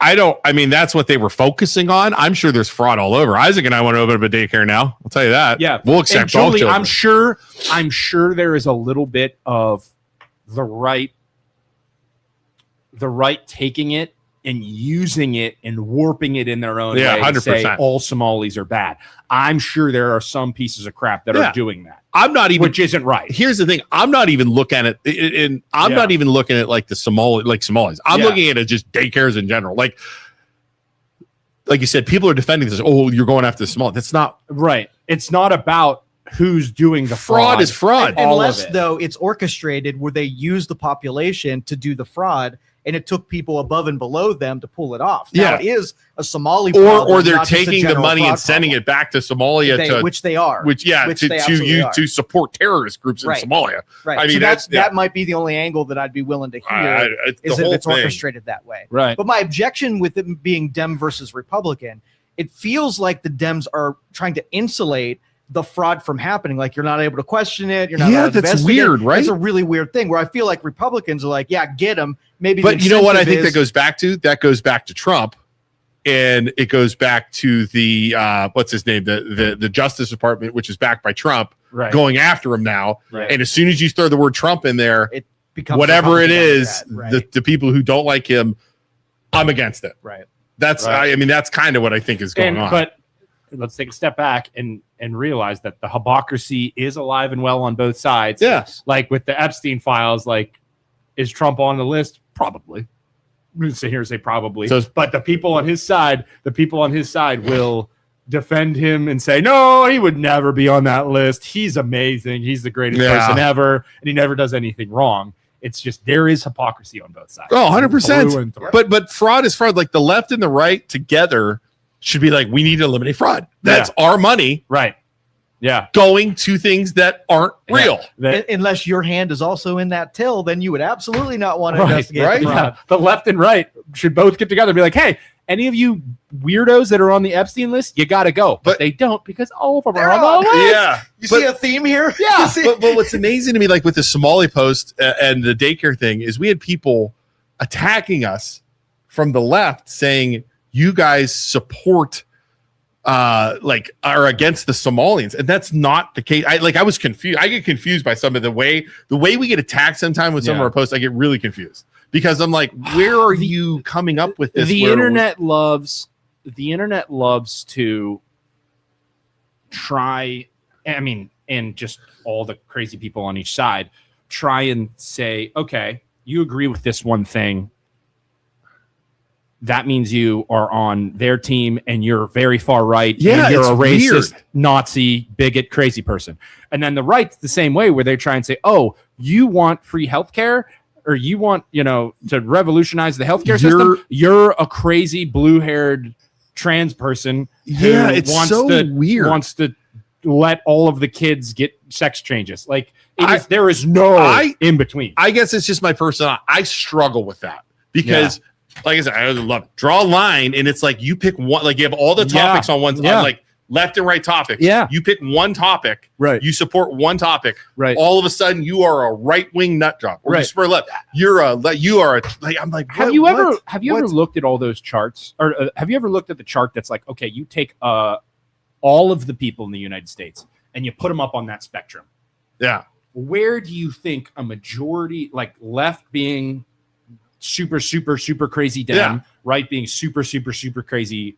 S2: I mean, that's what they were focusing on. I'm sure there's fraud all over. Isaac and I want to open up a daycare now. I'll tell you that.
S1: Yeah,
S2: we'll
S1: and
S2: accept all
S1: Julie,
S2: children.
S1: I'm sure there is a little bit of the right taking it and using it and warping it in their own way.
S2: 100%.
S1: To say all Somalis are bad. I'm sure there are some pieces of crap that are doing that.
S2: I'm not even.
S1: Which isn't right.
S2: Here's the thing. I'm not even looking at it, and I'm not even looking at like the Somalis. I'm looking at it just daycares in general. Like you said, people are defending this. Oh, you're going after the Somali. That's not
S1: right. It's not about who's doing the fraud.
S2: Is fraud.
S3: Unless, though, it's orchestrated where they use the population to do the fraud, and it took people above and below them to pull it off. Now, it is a Somali problem,
S2: or they're
S3: not just a
S2: taking the
S3: general
S2: money and
S3: fraud
S2: sending
S3: problem.
S2: it back to Somalia,
S3: Which they are.
S2: they absolutely are. To support terrorist groups in Somalia.
S3: Right.
S2: I mean,
S3: so that might be the only angle that I'd be willing to hear is if it's orchestrated that way.
S1: Right.
S3: But my objection with it being Dem versus Republican, it feels like the Dems are trying to insulate the fraud from happening. Like you're not able to question it. You're not allowed to
S2: that's
S3: investigate.
S2: weird, right?
S3: It's a really weird thing where I feel like Republicans are like, yeah, get them. Maybe,
S2: but you know what I think that goes back to? That goes back to Trump, and it goes back to the what's his name, the Justice Department, which is backed by Trump, going after him now.
S1: Right.
S2: And as soon as you throw the word Trump in there,
S3: it becomes
S2: whatever it is,
S3: right.
S2: the people who don't like him, I'm against it.
S3: Right.
S2: That's I mean that's kind of what I think is going on.
S1: But let's take a step back and realize that the hypocrisy is alive and well on both sides.
S2: Yes.
S1: Like with the Epstein files, like is Trump on the list? Probably. I'm going to sit here and say probably. But the people on his side will defend him and say, no, he would never be on that list. He's amazing. He's the greatest person ever. And he never does anything wrong. It's just there is hypocrisy on both sides.
S2: Oh, 100%. But fraud is fraud. Like the left and the right together should be like, we need to eliminate fraud. That's our money.
S1: Right. Yeah.
S2: Going to things that aren't real.
S3: Unless your hand is also in that till, then you would absolutely not want to investigate the fraud.
S1: Yeah. The left and right should both get together and be like, hey, any of you weirdos that are on the Epstein list, you got to go. But they don't because all of them are on the list.
S2: Yeah.
S3: You see a theme here?
S1: Yeah.
S2: but what's amazing to me, like with the Somali post and the daycare thing, is we had people attacking us from the left saying, you guys support like are against the Somalians, and that's not the case. I was confused. I get confused by some of the way we get attacked sometimes with some of our posts. I get really confused because I'm like, where are you coming up with this?
S1: The internet loves to try. I mean, and just all the crazy people on each side try and say, okay, you agree with this one thing. That means you are on their team and you're very far right.
S2: Yeah,
S1: and you're a racist,
S2: weird.
S1: Nazi, bigot, crazy person. And then the right's the same way where they try and say, oh, you want free healthcare or you want, to revolutionize the healthcare system. You're a crazy blue-haired trans person.
S2: Yeah, it's so weird.
S1: Wants to let all of the kids get sex changes. Like there is no in between.
S2: I guess it's just my personal. I struggle with that because. Yeah. Like I said, I love it. Draw a line, and it's like you pick one. Like you have all the topics on one, on like left and right topics.
S1: Yeah,
S2: you pick one topic.
S1: Right.
S2: You support one topic.
S1: Right.
S2: All of a sudden, you are a right wing nut job. Or you support left. You are a. Like I'm like.
S1: Have you ever looked at all those charts, or have you ever looked at the chart that's like, okay, you take all of the people in the United States and you put them up on that spectrum.
S2: Yeah.
S1: Where do you think a majority, like left being super, super, super crazy Dem, right being super, super, super crazy.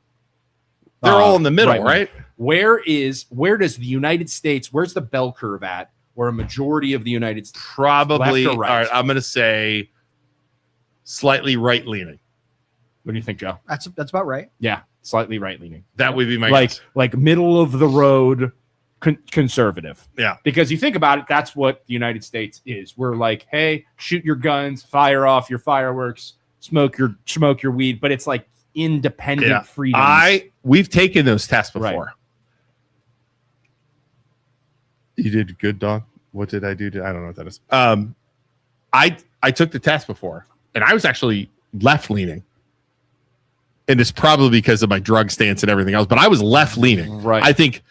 S2: They're all in the middle, right?
S1: Where does the United States, where's the bell curve at? Where a majority of the United States
S2: probably,
S1: left or right?
S2: All right, I'm going to say slightly right leaning.
S1: What do you think, Joe?
S3: That's about right.
S1: Yeah, slightly right leaning.
S2: That would be my guess.
S1: Like middle of the road conservative.
S2: Yeah.
S1: Because you think about it, that's what the United States is. We're like, hey, shoot your guns, fire off your fireworks, smoke your weed, but it's like independent freedom.
S2: We've taken those tests before.
S1: Right.
S2: You did good, dog. What did I do? I don't know what that is. I took the test before, and I was actually left leaning. And it's probably because of my drug stance and everything else, but I was left leaning.
S1: Right.
S2: I think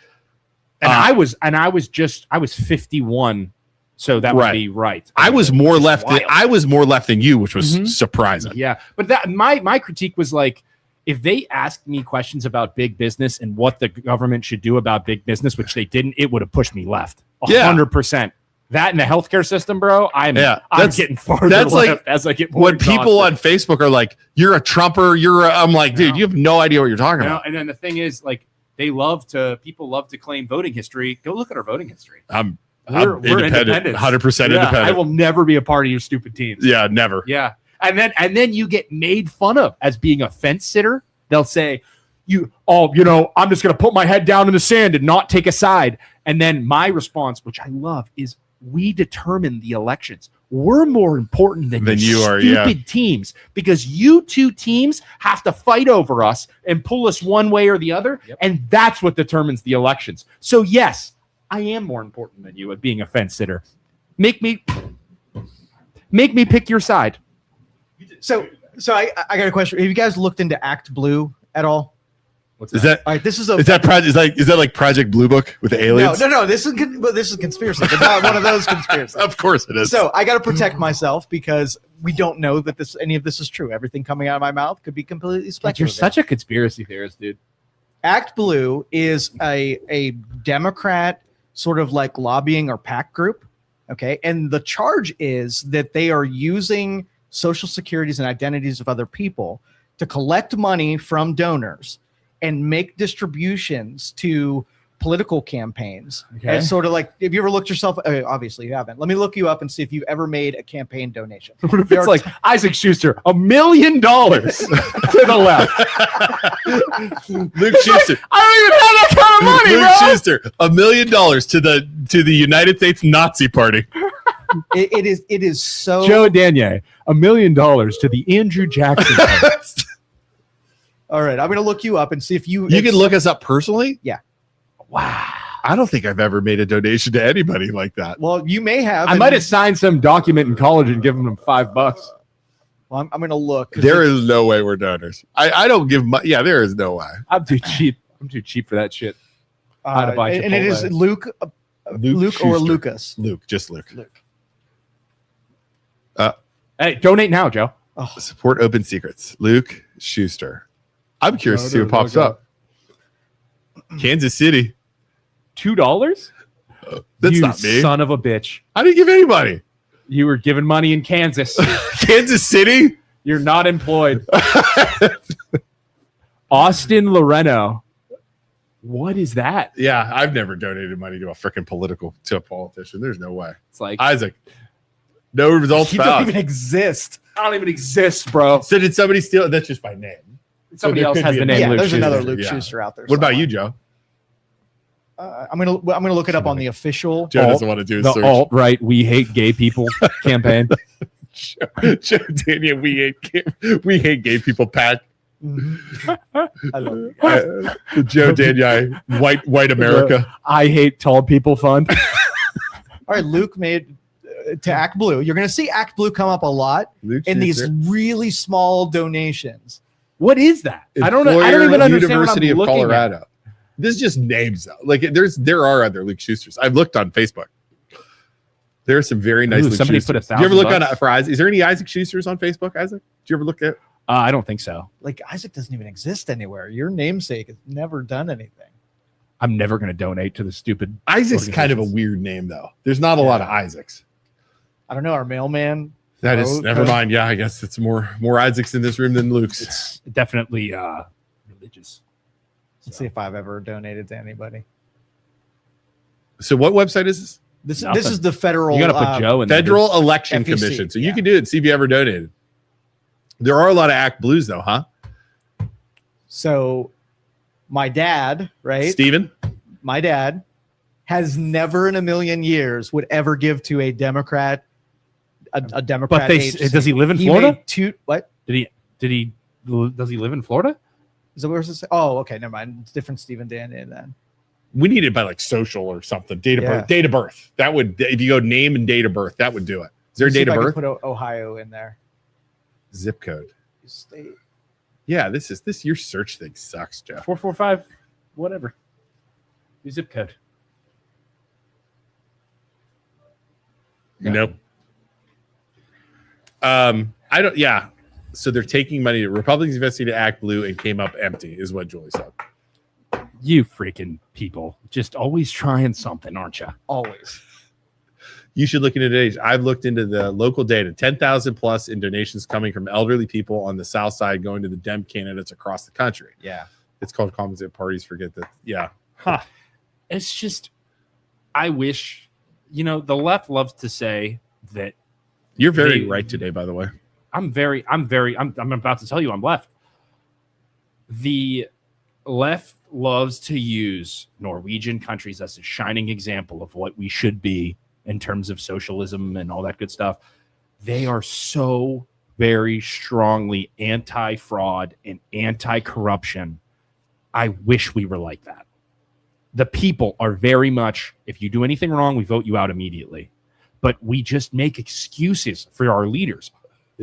S1: I was 51 So that would
S2: Right.
S1: be right.
S2: I was more
S1: It's
S2: left.
S1: wild.
S2: I was more left than you, which was
S1: Mhm.
S2: surprising.
S1: Yeah, but that my critique was like, if they asked me questions about big business and what the government should do about big business, which they didn't, it would have pushed me left.
S2: Yeah.
S1: 100%. That in the healthcare system, bro. I'm
S2: that's-
S1: getting farther
S2: that's like
S1: left as I get more
S2: When people on
S1: exhausted.
S2: Facebook are like, "You're a Trumper," I'm like, dude,
S1: No.
S2: you have no idea what you're talking
S1: You know,
S2: about.
S1: and then the thing is, like, people love to claim voting history. Go look at our voting history.
S2: I'm
S1: We're
S2: independent,
S1: independents.
S2: 100%
S1: Yeah,
S2: independent.
S1: I will never be a part of your stupid teams.
S2: Yeah, never.
S1: Yeah. And then you get made fun of as being a fence sitter. They'll say, I'm just going to put my head down in the sand and not take a side. And then my response, which I love, is we determine the elections. We're more important than
S2: you are,
S1: stupid teams, because you two teams have to fight over us and pull us one way or the other.
S3: Yep.
S1: And that's what determines the elections. So yes, I am more important than you at being a fence sitter. Make me pick your side.
S3: So I got a question. Have you guys looked into Act Blue at all?
S2: Is that
S3: All right, this is
S2: is that like Project Blue Book with the aliens?
S3: No. This is conspiracy, but not one of those conspiracies.
S2: Of course it is.
S3: So I got to protect myself because we don't know that any of this is true. Everything coming out of my mouth could be completely
S1: You're
S3: speculative.
S1: such a conspiracy theorist, dude.
S3: Act Blue is a Democrat sort of like lobbying or PAC group. Okay. And the charge is that they are using social securities and identities of other people to collect money from donors and make distributions to political campaigns.
S1: Okay.
S3: And sort of like, have you ever looked yourself? Obviously you haven't. Let me look you up and see if you've ever made a campaign donation.
S1: What if
S3: There
S1: it's
S3: are
S1: like Isaac Schuster, $1 million to the left?
S2: Luke Schuster.
S1: I don't even have that kind of money,
S2: Luke
S1: bro.
S2: Schuster, $1 million to the United States Nazi Party.
S3: It is so
S1: Joe Danyi, $1 million to the Andrew Jackson. Fund.
S3: all right. I'm gonna look you up and see if you
S2: You can look us up personally.
S1: Wow.
S2: I don't think I've ever made a donation to anybody like that.
S3: Well, you may have.
S1: I
S3: and-
S1: might have signed some document in college and given them $5.
S3: Well, I'm gonna look. 'cause
S2: There is no way we're donors. I don't give money. Yeah, there is no way.
S1: I'm too cheap. I'm too cheap for that shit. how to buy
S3: and it is
S1: Chipotle.
S3: Luke or
S2: Schuster.
S3: Lucas.
S2: Luke, just Luke.
S3: Luke.
S1: Hey, donate now, Joe.
S3: Oh,
S2: Support Open Secrets. Luke Schuster. I'm curious to see what pops up. Kansas City.
S1: $2?
S2: That's
S1: you
S2: not me.
S1: son of a bitch.
S2: I didn't give anybody.
S1: You were giving money in Kansas.
S2: Kansas City.
S1: You're not employed. Austin Loreno. What is that?
S2: Yeah, I've never donated money to a freaking politician. There's no way.
S1: It's like
S2: Isaac. No results
S3: he don't
S2: found.
S3: even exist.
S1: I don't even exist, bro.
S2: So did somebody steal? That's just by name.
S1: Somebody
S2: there
S1: else
S2: could
S1: has
S2: be
S1: the
S2: a-
S1: name.
S3: Yeah,
S1: Luke
S3: there's
S1: Schuster.
S3: another Luke
S2: Yeah.
S3: Schuster out there.
S2: What about
S3: somewhere.
S2: you, Joe?
S3: I'm gonna look it up on the official.
S2: Joe doesn't want to do a
S1: The
S2: search.
S1: alt right, we hate gay people campaign.
S2: Joe Daniel, we hate gay people. Pack.
S3: Mhm. I love you guys.
S2: Joe Daniel, white America.
S1: I hate tall people fund.
S3: All right, Luke made to Act Blue. You're gonna see Act Blue come up a lot
S2: Luke
S3: in these
S2: Schuster.
S3: really small donations.
S1: What is that? I don't know. I don't even
S2: Employer
S1: understand
S2: University
S1: what I'm
S2: of
S1: looking at.
S2: Colorado. This is just names though. Like there are other Luke Schusters. I've looked on Facebook. There are some very nice.
S1: Ooh,
S2: Luke
S1: somebody
S2: Schusters.
S1: put
S2: Do you ever look
S1: $1,000
S2: on for Isaac? Is there any Isaac Schusters on Facebook, Isaac? Do you ever look at?
S1: I don't think so.
S3: Like Isaac doesn't even exist anywhere. Your namesake has never done anything.
S1: I'm never going to donate to the stupid.
S2: Isaac's kind of a
S1: organizations.
S2: weird name though. There's not a lot of Isaacs.
S3: I don't know. Our mailman.
S2: That is
S3: Oh,
S2: never
S3: okay.
S2: mind. Yeah, I guess it's more Isaacs in this room than Luke's.
S1: It's definitely religious.
S3: Let's see if I've ever donated to anybody.
S2: So what website is this?
S3: This
S1: Nothing.
S3: is the federal.
S1: You got to put Joe in there, dude.
S2: Federal Election
S3: FEC,
S2: Commission. So you
S3: yeah.
S2: can do it and see if you ever donated. There are a lot of Act Blues though, huh?
S3: So, my dad, right?
S2: Steven?
S3: My dad has never in a million years would ever give to a Democrat. A Democrat.
S1: But
S3: agency.
S1: does he live in
S3: He
S1: Florida?
S3: made two. What
S1: Did he? Does he live in Florida?
S3: is that? Where's this? Oh, okay, never mind. It's different. Stephen Danny then.
S2: We need it by like social or something. Date of
S3: Yeah.
S2: birth. Date of birth. That would, if you go name and date of birth, that would do it. Is there a
S3: See
S2: date
S3: if
S2: of
S3: I can
S2: birth?
S3: Put Ohio in there.
S2: Zip code.
S3: State.
S2: Yeah, this your search thing sucks, Jeff.
S1: 445, whatever. Your zip code.
S2: Nope. I don't. Yeah. So they're taking money. Republicans invested to act blue and came up empty, is what Julie said.
S1: You freaking people, just always trying something, aren't you?
S3: Always.
S2: You should look into today's. I've looked into the local data. 10,000 plus in donations coming from elderly people on the South Side going to the Dem candidates across the country.
S3: Yeah.
S2: It's called Composite Parties. Forget that. Yeah.
S1: It's just, I wish, the left loves to say that
S2: You're very right today, by the way.
S1: I'm about to tell you I'm left. The left loves to use Norwegian countries as a shining example of what we should be in terms of socialism and all that good stuff. They are so very strongly anti-fraud and anti-corruption. I wish we were like that. The people are very much, if you do anything wrong, we vote you out immediately. But we just make excuses for our leaders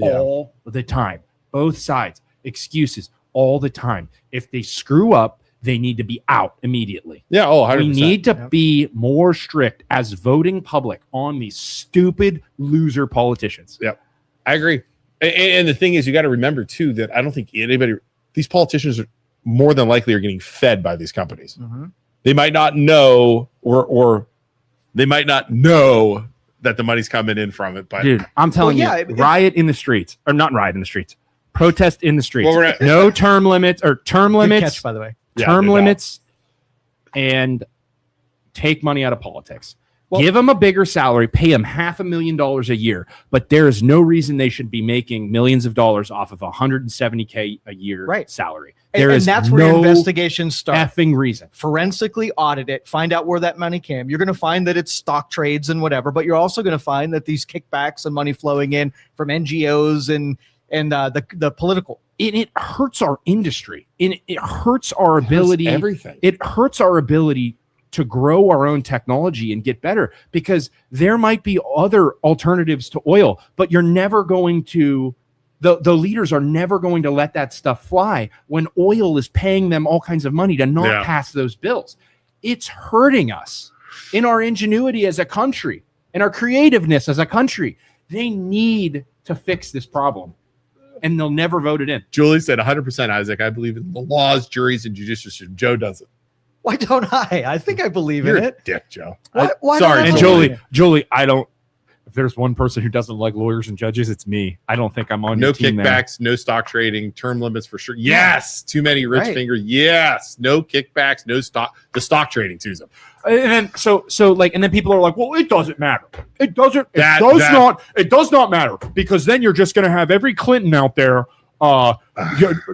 S1: all the time. Both sides, excuses all the time. If they screw up, they need to be out immediately.
S2: Yeah. Oh, 100%.
S1: We need to be more strict as voting public on these stupid loser politicians.
S2: Yep. I agree. And the thing is, you got to remember, too, that I don't think these politicians are more than likely are getting fed by these companies.
S3: Mm-hmm.
S2: They might not know or they might not know that the money's coming in from it. But
S1: dude, I'm telling you, riot in the streets, or not riot in the streets, protest in the streets.
S2: Well,
S1: no term limits or term limits.
S3: Good catch, by the way.
S1: Term limits and take money out of politics. Give them a bigger salary, pay them $500,000 a year, but there is no reason they should be making millions of dollars off of $170K a year salary.
S3: And that's where investigations start.
S1: Effing reason.
S3: Forensically audit it, find out where that money came. You're going to find that it's stock trades and whatever, but you're also going to find that these kickbacks and money flowing in from NGOs and the political. It
S1: hurts our industry. It hurts our ability.
S2: Everything.
S1: It hurts our ability to grow our own technology and get better, because there might be other alternatives to oil, but you're never going to, the leaders are never going to let that stuff fly when oil is paying them all kinds of money to not pass those bills. It's hurting us in our ingenuity as a country and our creativeness as a country. They need to fix this problem, and they'll never vote it in.
S2: Julie said 100%, Isaac. I believe in the laws, juries, and judicial system. Joe doesn't.
S3: Why don't I? I think I believe in it.
S2: Dick, Joe.
S3: Why
S2: sorry,
S1: and Julie, I don't. If there's one person who doesn't like lawyers and judges, it's me. I don't think I'm on your team.
S2: No kickbacks, no stock trading, term limits for sure. Yes, too many rich finger. Yes, no kickbacks, no stock. The stock trading too.
S1: And then so and then people are like, well, it doesn't matter. It doesn't. It does not matter, because then you're just going to have every Clinton out there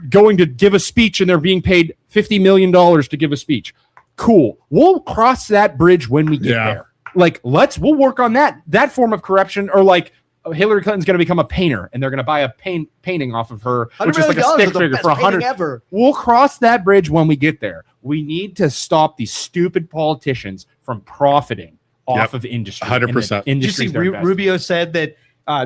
S1: going to give a speech, and they're being paid $50 million to give a speech. Cool. We'll cross that bridge when we get there. Like, we'll work on that form of corruption, or like Hillary Clinton's going to become a painter and they're going to buy a painting off of her, which is like a stick figure for $100. We'll cross that bridge when we get there. We need to stop these stupid politicians from profiting off of industry.
S2: 100%.
S3: Did you see Rubio said that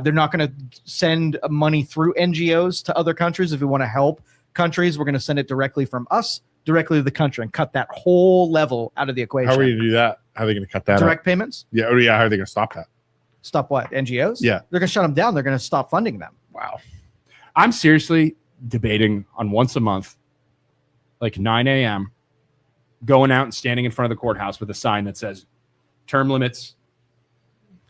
S3: they're not going to send money through NGOs to other countries. If we want to help countries, we're going to send it directly from us directly to the country and cut that whole level out of the equation.
S2: How are we going to do that? How are they going to cut that
S3: Direct
S2: out?
S3: payments?
S2: Yeah. Oh, yeah. How are they going to stop that?
S3: Stop what? NGOs?
S2: Yeah.
S3: They're going to shut them down. They're going to stop funding them.
S2: Wow.
S1: I'm seriously debating on once a month, like 9 a.m., going out and standing in front of the courthouse with a sign that says term limits.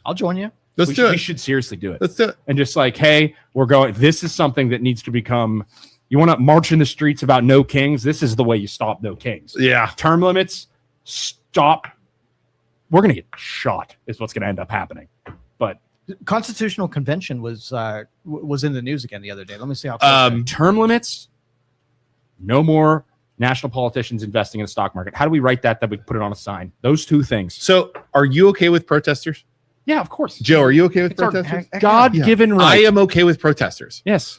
S3: I'll join you.
S2: Let's do it.
S1: We should seriously do it.
S2: Let's do it.
S1: And just like, hey, we're going, this is something that needs to become, you want to march in the streets about no kings? This is the way you stop no kings.
S2: Yeah.
S1: Term limits, stop. We're going to get shot is what's going to end up happening. But
S3: Constitutional Convention was in the news again the other day. Let me see how
S1: term limits, no more national politicians investing in the stock market. How do we write that we put it on a sign? Those two things.
S2: So are you okay with protesters?
S1: Yeah, of course.
S2: Joe, are you okay with protesters?
S1: God-given right.
S2: I am okay with protesters.
S1: Yes.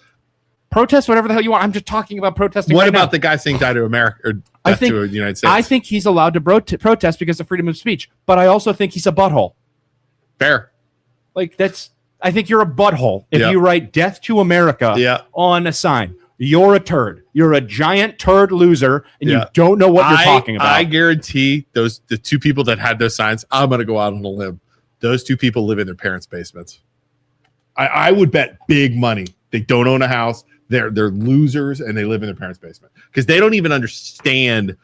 S1: Protest whatever the hell you want. I'm just talking about protesting.
S2: What about the guy saying die to America or death to the United States?
S1: I think he's allowed to protest because of freedom of speech, but I also think he's a butthole.
S2: Fair.
S1: Like I think you're a butthole if you write death to America on a sign. You're a turd. You're a giant turd loser, and you don't know what you're talking about.
S2: I guarantee the two people that had those signs, I'm going to go out on a limb. those two people live in their parents' basements. I would bet big money they don't own a house. They're losers and they live in their parents' basement because they don't even understand.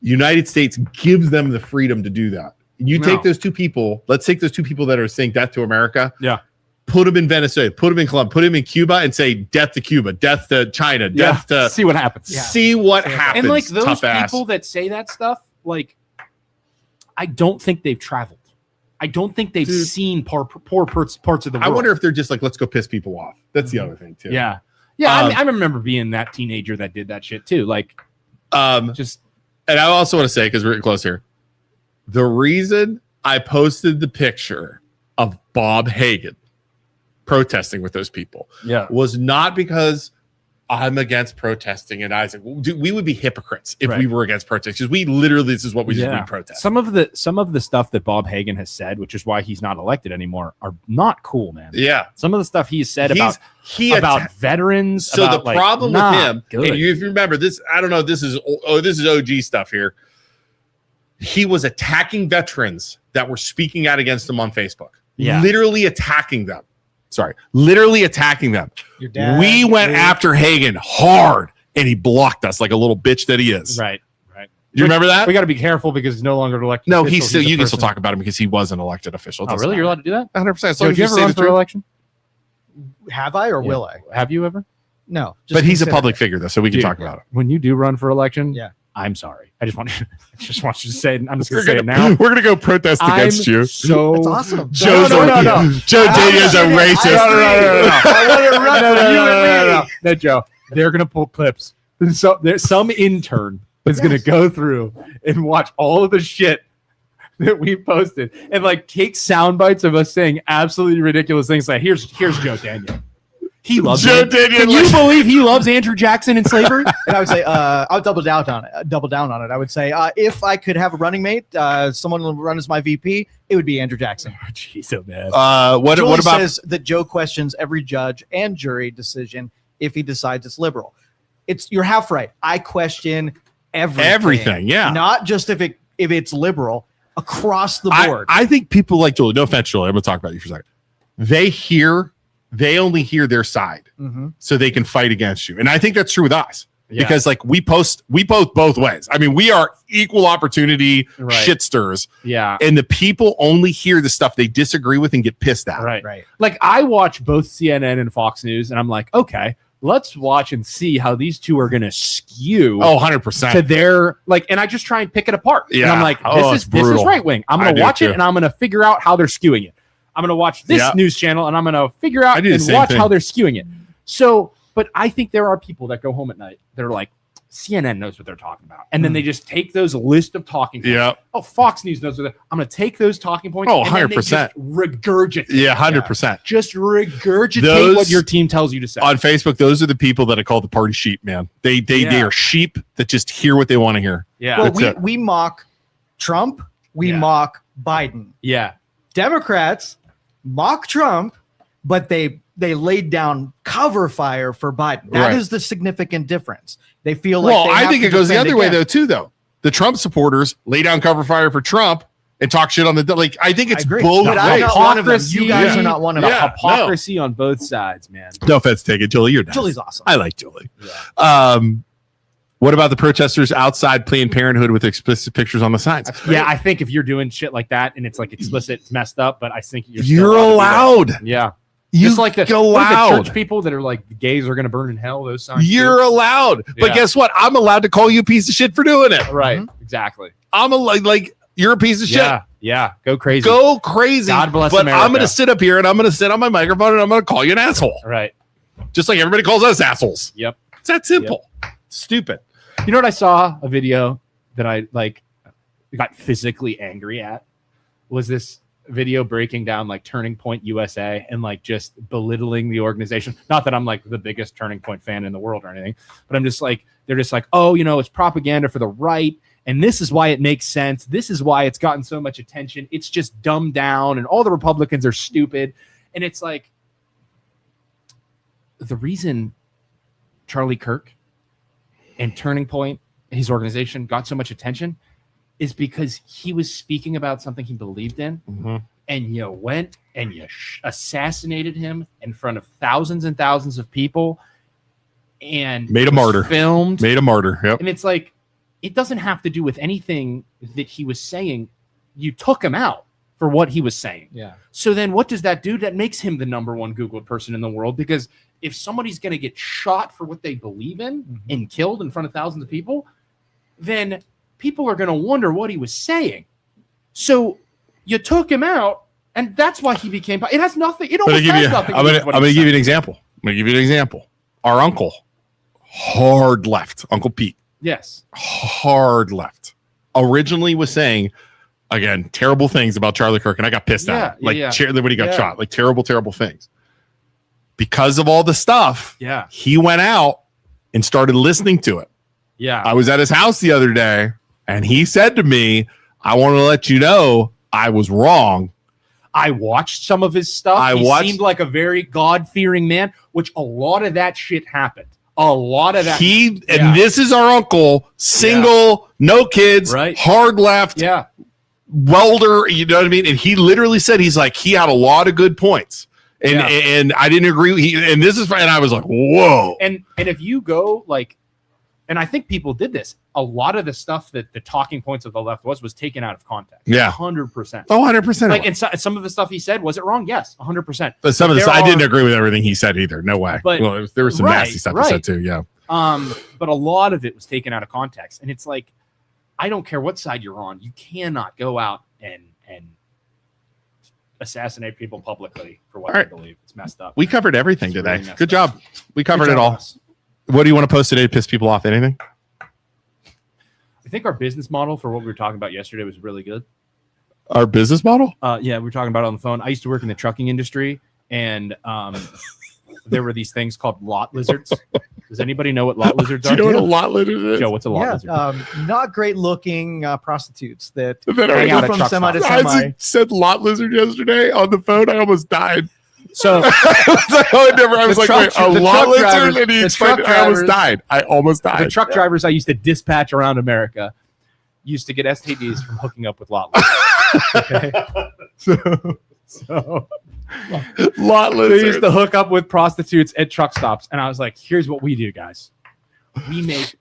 S2: United States gives them the freedom to do that. You take those two people. Let's take those two people that are saying death to America.
S1: Yeah.
S2: Put them in Venezuela. Put them in Colombia. Put them in Cuba and say death to Cuba, death to China, death to
S1: see what happens.
S3: Yeah.
S2: see what happens.
S1: And like those
S2: tough
S1: people
S2: ass.
S1: that say that stuff, like I don't think they've traveled. I don't think they've seen poor parts of the world.
S2: I wonder if they're just like, let's go piss people off. That's the other thing too.
S1: Yeah. Yeah. I remember being that teenager that did that shit too. Like, just.
S2: And I also want to say, because we're getting close here, the reason I posted the picture of Bob Hagan protesting with those people was not because I'm against protesting and Isaac. We would be hypocrites if we were against protesting because we literally, this is what we just we protest.
S1: Some of the stuff that Bob Hagan has said, which is why he's not elected anymore, are not cool, man.
S2: Yeah.
S1: Some of the stuff he's said about veterans.
S2: So
S1: about,
S2: the problem with him,
S1: good.
S2: and if you remember this, I don't know, this is OG stuff here. He was attacking veterans that were speaking out against him on Facebook.
S1: Yeah.
S2: Literally attacking them. Literally attacking them.
S3: Your dad,
S2: we went after Hagan hard, and he blocked us like a little bitch that he is.
S1: Right.
S2: Do you remember that?
S1: We got to be careful because he's no longer elected.
S2: No,
S1: official.
S2: he's still.
S1: a
S2: You can still
S1: person.
S2: talk about him because he was an elected official.
S1: Oh, really? You're allowed to do that?
S2: 100%.
S1: So did you ever run for election?
S3: Have I or will I?
S1: Have you ever?
S3: No.
S2: But he's a
S3: consider
S2: public
S3: it.
S2: figure, though, so we can
S1: Dude,
S2: talk about it.
S1: When you do run for election,
S3: Yeah.
S1: I'm sorry. I just want you to say it. I'm just going to say it now.
S2: We're gonna go protest against you.
S1: So
S3: That's awesome.
S2: Joe's
S1: no.
S2: Joe Danyi is a racist.
S3: I want to run for you and me.
S1: No, Joe. They're going to pull clips. So there's some intern is going to go through and watch all of the shit that we posted and like take sound bites of us saying absolutely ridiculous things. Like here's Joe Danyi. He loves
S2: Joe
S1: it.
S2: Danyi.
S1: Can you believe he loves Andrew Jackson and slavery?
S3: And I would say, I'll double down on it. I would say, if I could have a running mate, someone to run as my VP, it would be Andrew Jackson.
S1: Jeez, so bad.
S2: What
S3: Julie
S2: about
S3: says that Joe questions every judge and jury decision if he decides it's liberal. You're half right. I question everything.
S2: Yeah.
S3: Not just if it's liberal, across the board.
S2: I think people like Julie. No offense, Julie. I'm gonna talk about you for a second. They only hear their side, so they can fight against you. And I think that's true with us because like we post both ways. I mean, we are equal opportunity shit stirrers.
S1: Yeah.
S2: And the people only hear the stuff they disagree with and get pissed at.
S1: Right. Like I watch both CNN and Fox News and I'm like, okay, let's watch and see how these two are going to skew.
S2: Oh, 100%.
S1: To their like, and I just try and pick it apart.
S2: Yeah.
S1: And I'm like, this is right wing. I'm going to watch it and I'm going to figure out how they're skewing it. I'm going to watch this news channel and I'm going to figure out and watch how they're skewing it. So, but I think there are people that go home at night that are like, CNN knows what they're talking about. And then they just take those list of talking points.
S2: Yeah.
S1: Oh, Fox News knows what I'm going to take those talking points.
S2: Oh,
S1: and then
S2: 100%.
S1: they just regurgitate.
S2: Yeah, 100%.
S1: Just regurgitate what your team tells you to say.
S2: On Facebook, those are the people that I call the party sheep, man. They are sheep that just hear what they want to hear.
S1: Yeah.
S3: Well, we mock Trump. We mock Biden.
S1: Yeah.
S3: Democrats mock Trump, but they laid down cover fire for Biden. That is the significant difference. They feel like
S2: I think it goes the other way though. The Trump supporters lay down cover fire for Trump and talk shit on the like. I think it's both.
S3: But I'm not one of them. You guys are not one of them.
S1: Hypocrisy on both sides, man.
S2: No offense taken, Julie. You're nice.
S3: Julie's awesome.
S2: I like Julie. Yeah. What about the protesters outside Planned Parenthood with explicit pictures on the signs?
S1: Yeah, I think if you're doing shit like that and it's like explicit, it's messed up. But I think
S2: you're allowed.
S1: Yeah.
S2: You
S1: just like the
S2: allowed.
S1: church people that are like the gays are going to burn in hell. Those signs.
S2: You're allowed. But guess what? I'm allowed to call you a piece of shit for doing it.
S1: Right. Exactly.
S2: I'm like you're a piece of shit.
S1: Yeah. Go crazy.
S2: Go crazy.
S1: God bless
S2: but
S1: America.
S2: I'm going to sit up here and I'm going to sit on my microphone and I'm going to call you an asshole.
S1: Right.
S2: Just like everybody calls us assholes.
S1: Yep.
S2: It's that simple. Stupid.
S1: You know what? I saw a video that I got physically angry at was this video breaking down like Turning Point USA and like just belittling the organization. Not that I'm like the biggest Turning Point fan in the world or anything, but I'm just like, they're just like, oh, it's propaganda for the right. And this is why it makes sense. This is why it's gotten so much attention. It's just dumbed down and all the Republicans are stupid. And it's like the reason Charlie Kirk and Turning Point, his organization, got so much attention is because he was speaking about something he believed in, and you went and you assassinated him in front of thousands and thousands of people, and
S2: Made a martyr.
S1: Filmed,
S2: Made a martyr. Yep.
S1: and it's like it doesn't have to do with anything that he was saying. You took him out for what he was saying.
S3: Yeah.
S1: So then what does that do? That makes him the number one Googled person in the world, because if somebody's going to get shot for what they believe in and killed in front of thousands of people, then people are going to wonder what he was saying. So you took him out, and that's why he became. It has nothing. It almost has nothing.
S2: I'm going to give you an example. Our uncle, hard left, Uncle Pete.
S1: Yes.
S2: Hard left. Originally was saying, again, terrible things about Charlie Kirk, and I got pissed at him. When he got shot. Like terrible, terrible things. Because of all the stuff, he went out and started listening to it.
S1: Yeah.
S2: I was at his house the other day, and he said to me, I want to let you know I was wrong.
S1: I watched some of his stuff. He seemed like a very God-fearing man, which a lot of that shit happened. A lot of that.
S2: And this is our uncle, single, no kids, hard left, welder, you know what I mean? And he literally said, he's like, he had a lot of good points. And I didn't agree. And I was like, whoa.
S1: And if you go like, and I think people did this, a lot of the stuff that the talking points of the left was taken out of context.
S2: Yeah.
S1: 100%.
S2: Oh, 100%.
S1: Like, and some of the stuff he said, was it wrong? Yes, 100%.
S2: But some of this, I didn't agree with everything he said either. No way.
S1: But,
S2: there was some nasty stuff he said too. Yeah.
S1: But a lot of it was taken out of context. And it's like, I don't care what side you're on. You cannot go out and assassinate people publicly for what they believe. It's messed up.
S2: We covered everything today.
S1: Really
S2: Good job. We covered it all. What do you want to post today to piss people off? Anything?
S1: I think our business model for what we were talking about yesterday was really good.
S2: Our business model?
S1: Yeah, we were talking about it on the phone. I used to work in the trucking industry, and there were these things called lot lizards. Does anybody know what lot lizards are?
S2: Do you know what a lot lizard is?
S1: Joe, what's a lot lizard?
S3: Not great looking prostitutes that
S1: hang out
S3: from
S1: at
S3: semi to
S2: Isaac
S3: semi.
S2: said lot lizard yesterday on the phone. I almost died.
S1: So
S2: I was like, wait, a lot lizard? And he explained it. I almost died.
S1: The truck drivers I used to dispatch around America used to get STDs from hooking up with lot lizards. Okay. So
S2: lot
S1: they
S2: lizards.
S1: used to hook up with prostitutes at truck stops. And I was like, here's what we do, guys. We make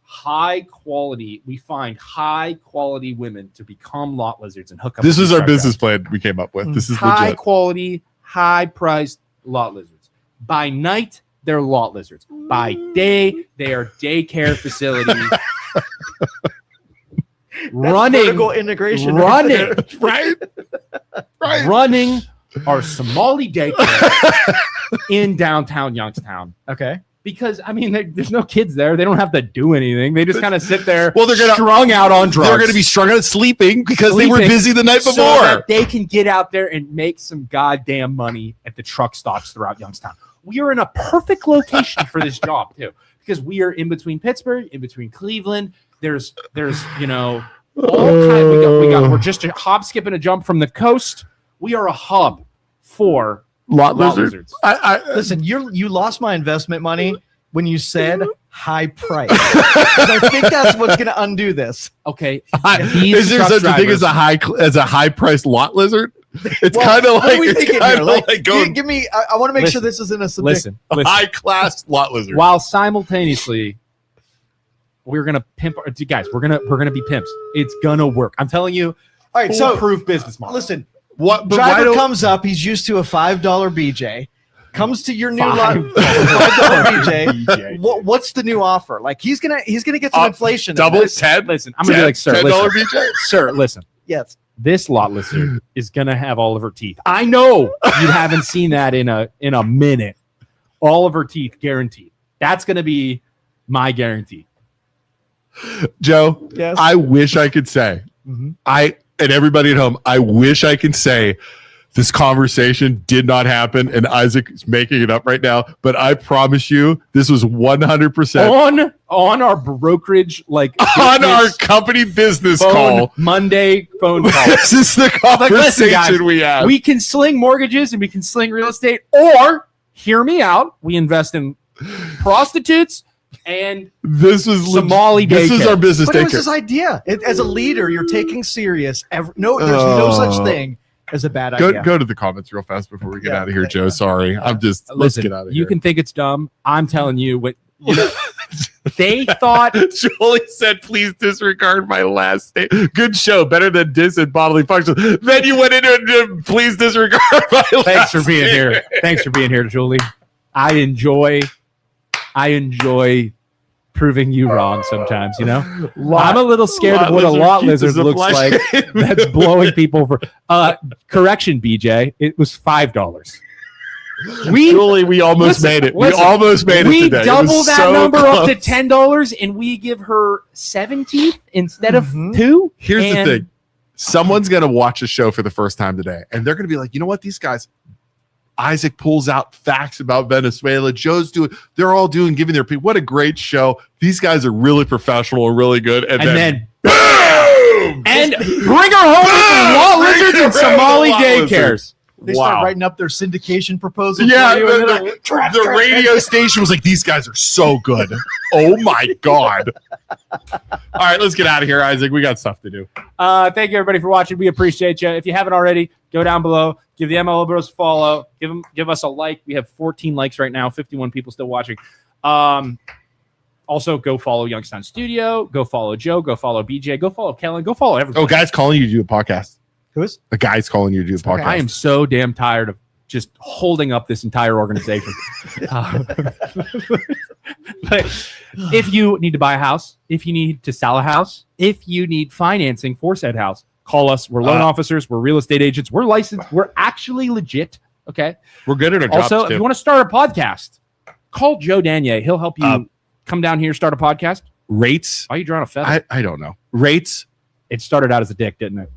S1: we find high quality women to become lot lizards and hook up.
S2: This is our business plan we came up with. This is
S1: high
S2: legit.
S1: quality, high priced lot lizards. By night, they're lot lizards. By day, they are daycare facilities.
S3: Vertical integration.
S1: Running our Somali daycare in downtown Youngstown.
S3: Okay.
S1: Because, I mean, there's no kids there. They don't have to do anything. They just kind of sit there
S2: they're
S1: strung out on drugs.
S2: They're going to be strung out sleeping because they were busy the night before.
S1: So that they can get out there and make some goddamn money at the truck stops throughout Youngstown. We are in a perfect location for this job, too, because we are in between Pittsburgh, in between Cleveland. There's you know, all kinds. We're just a hop, skip, and a jump from the coast. We are a hub for
S2: lot lizards.
S3: Listen, you lost my investment money when you said high price. I think that's what's going to undo this.
S1: Okay.
S2: Is there such a thing as a high price lot lizard? It's kind of like
S3: give me. I want to make sure this isn't a subject.
S1: Listen.
S2: High class lot lizard.
S1: While simultaneously, we're gonna pimp. Guys, we're gonna be pimps. It's gonna work. I'm telling you.
S3: All right. So
S1: proof business model.
S3: Listen.
S2: What
S3: driver comes up? He's used to a $5 BJ. Comes to your new lot, $5 BJ. What's the new offer? Like he's gonna get some inflation.
S2: Double 10.
S1: Listen, I'm gonna be like, sir,
S2: $10
S1: listen,
S2: BJ.
S1: Sir, listen.
S3: Yes.
S1: This lot lizard is gonna have all of her teeth. I know you haven't seen that in a minute. All of her teeth, guaranteed. That's gonna be my guarantee.
S2: Joe,
S3: yes.
S2: I wish I could say and everybody at home, I wish I could say this conversation did not happen and Isaac is making it up right now, but I promise you this was 100%
S1: on our brokerage, like
S2: on our company business call.
S1: Monday phone call.
S2: This is the conversation we have.
S1: We can sling mortgages and we can sling real estate, or hear me out. We invest in prostitutes, and
S2: This was
S1: Somali
S2: This is
S1: daycare.
S2: our business
S3: But it was
S2: daycare.
S3: his idea. As a leader, you're taking serious. There's no such thing as a bad idea.
S2: Go to the comments real fast before we get
S3: Yeah,
S2: out of here,
S3: yeah,
S2: Joe.
S3: yeah.
S2: Sorry, I'm just let's
S1: listen,
S2: get out of
S1: you
S2: here.
S1: can think it's dumb. I'm telling you what they thought.
S2: Julie said, "Please disregard my last name." Good show, better than dis and bodily functions. Then you went into please disregard my last
S1: Thanks for being
S2: name.
S1: here. Thanks for being here, Julie. I enjoy proving you wrong sometimes, you know? I'm a little scared of what a lot lizard looks like that's blowing people for correction, BJ. It was $5.
S2: Julie, we almost made it.
S1: listen,
S2: we almost made it
S1: We
S2: today. It
S1: double
S2: was
S1: that
S2: so
S1: number
S2: close.
S1: up to $10 and we give her 17 instead of
S3: Mhm.
S1: 2.
S2: Here's the
S1: And-
S2: thing. Someone's going to watch the show for the first time today, and they're going to be like, you know what? These guys, Isaac pulls out facts about Venezuela. Joe's doing, they're all giving their people. What a great show. These guys are really professional and really good. And
S1: then
S2: boom!
S1: and bring her home with law
S2: Bring
S1: lizards
S2: her
S1: and
S2: home
S1: Somali
S2: with law
S1: daycares.
S2: lizards.
S3: They start writing up their syndication proposal.
S2: Yeah,
S3: for you, and they're
S2: the
S3: like, "Trap,
S2: the
S3: trap,
S2: radio
S3: trap."
S2: station was like, these guys are so good. Oh my God. All right, let's get out of here, Isaac. We got stuff to do.
S1: Thank you everybody for watching. We appreciate you. If you haven't already, go down below, give the MLO Bros a follow, give us a like. We have 14 likes right now, 51 people still watching. Also, go follow Youngstown Studio, go follow Joe, go follow BJ, go follow Kellen, go follow everybody.
S2: Oh, guys calling you to do a podcast.
S3: Who's?
S2: A guy's calling you to do a podcast.
S1: I am so damn tired of just holding up this entire organization. But if you need to buy a house, if you need to sell a house, if you need financing for said house, call us. We're loan officers. We're real estate agents. We're licensed. We're actually legit. Okay.
S2: We're good at our jobs,
S1: Also, if
S2: too.
S1: you want to start a podcast, call Joe Danyi. He'll help you come down here, start a podcast.
S2: Rates?
S1: Why are you drawing a feather?
S2: I don't know. Rates?
S1: It started out as a dick, didn't it?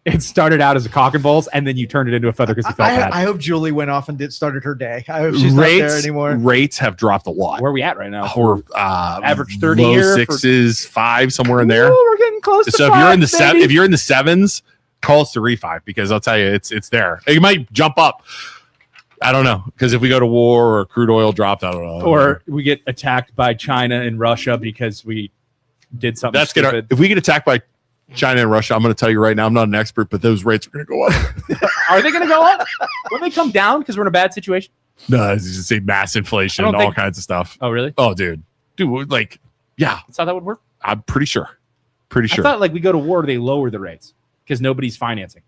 S1: It started out as a cock and balls, and then you turned it into a feather because you felt bad.
S3: I hope Julie went off and started her day. I hope she's not there anymore.
S2: Rates have dropped a lot.
S1: Where are we at right now?
S2: We're
S1: average 30
S2: low
S1: here for-
S2: sixes, 5 somewhere in there.
S1: Ooh, we're getting close to
S2: So if
S1: 5,
S2: you're in the
S1: baby.
S2: if you're in the 7s, call us to refi because I'll tell you it's there. It might jump up. I don't know because if we go to war or crude oil drops, I don't know.
S1: or we get attacked by China and Russia because we did something
S2: that's gonna.
S1: stupid.
S2: If we get attacked by China and Russia, I'm going to tell you right now. I'm not an expert, but those rates are going to go up.
S1: Are they going to go up? Will they come down because we're in a bad situation?
S2: No, it's just a mass inflation
S1: I
S2: and
S1: don't
S2: all
S1: think-
S2: kinds of stuff.
S1: Oh, really?
S2: Oh, dude, like, yeah,
S1: That's how that would work?
S2: I'm pretty sure. Pretty
S1: I
S2: sure.
S1: thought like we go to war, they lower the rates because nobody's financing.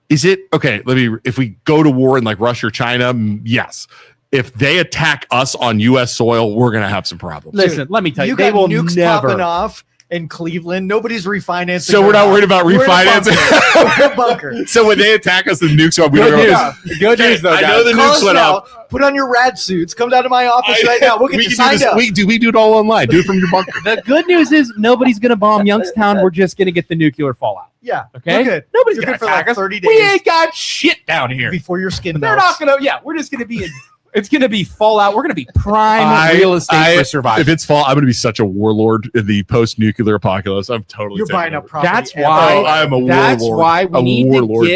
S2: Is it okay? If we go to war in like Russia or China, yes. If they attack us on U.S. soil, we're going to have some problems.
S1: Listen, let me tell you,
S3: You
S1: they
S3: got
S1: will
S3: nukes
S1: never.
S3: popping off in Cleveland. Nobody's refinancing.
S2: So we're not
S3: their
S2: worried about
S3: house. We're in a
S2: refinancing?
S3: bunker. We're in a bunker.
S2: So when they attack us, the nukes are we
S1: Good
S2: don't
S1: news.
S2: go.
S1: Good news, though,
S2: I
S1: guys.
S2: know the
S3: Call
S2: nukes
S3: us
S2: went
S3: now.
S2: up.
S3: Put on your rad suits. Come down to my office right now. We'll get you
S2: can
S3: signed
S2: do this.
S3: up.
S2: We do it all online. Do it from your bunker.
S1: The good news is nobody's going to bomb Youngstown. We're just going to get the nuclear fallout.
S3: Yeah.
S1: Okay?
S3: We're good.
S1: Nobody's
S3: You're
S1: going
S3: good
S1: to
S3: for
S1: attack
S3: like
S1: us.
S3: 30
S1: We
S3: days
S1: ain't got shit down here.
S3: before your skin
S1: They're
S3: melts.
S1: not going to. Yeah, we're just going to be. It's going to be fallout. We're going to be prime real estate for survival.
S2: If it's fall, I'm going to be such a warlord in the post-nuclear apocalypse. I'm totally.
S3: You're
S2: taking
S3: buying
S2: over.
S3: up property.
S1: That's
S3: everywhere.
S1: why.
S2: Oh, I'm a
S1: That's
S2: warlord.
S1: why we
S2: A
S1: need
S2: warlord.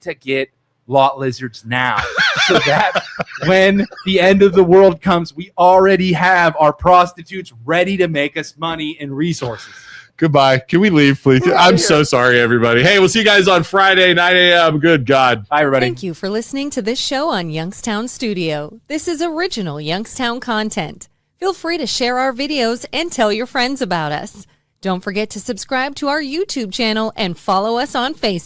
S1: to get lot lizards now, so that when the end of the world comes, we already have our prostitutes ready to make us money and resources.
S2: Goodbye. Can we leave, please? I'm so sorry, everybody. Hey, we'll see you guys on Friday, 9 a.m. Good God.
S1: Bye, everybody.
S6: Thank you for listening to this show on Youngstown Studio. This is original Youngstown content. Feel free to share our videos and tell your friends about us. Don't forget to subscribe to our YouTube channel and follow us on Facebook.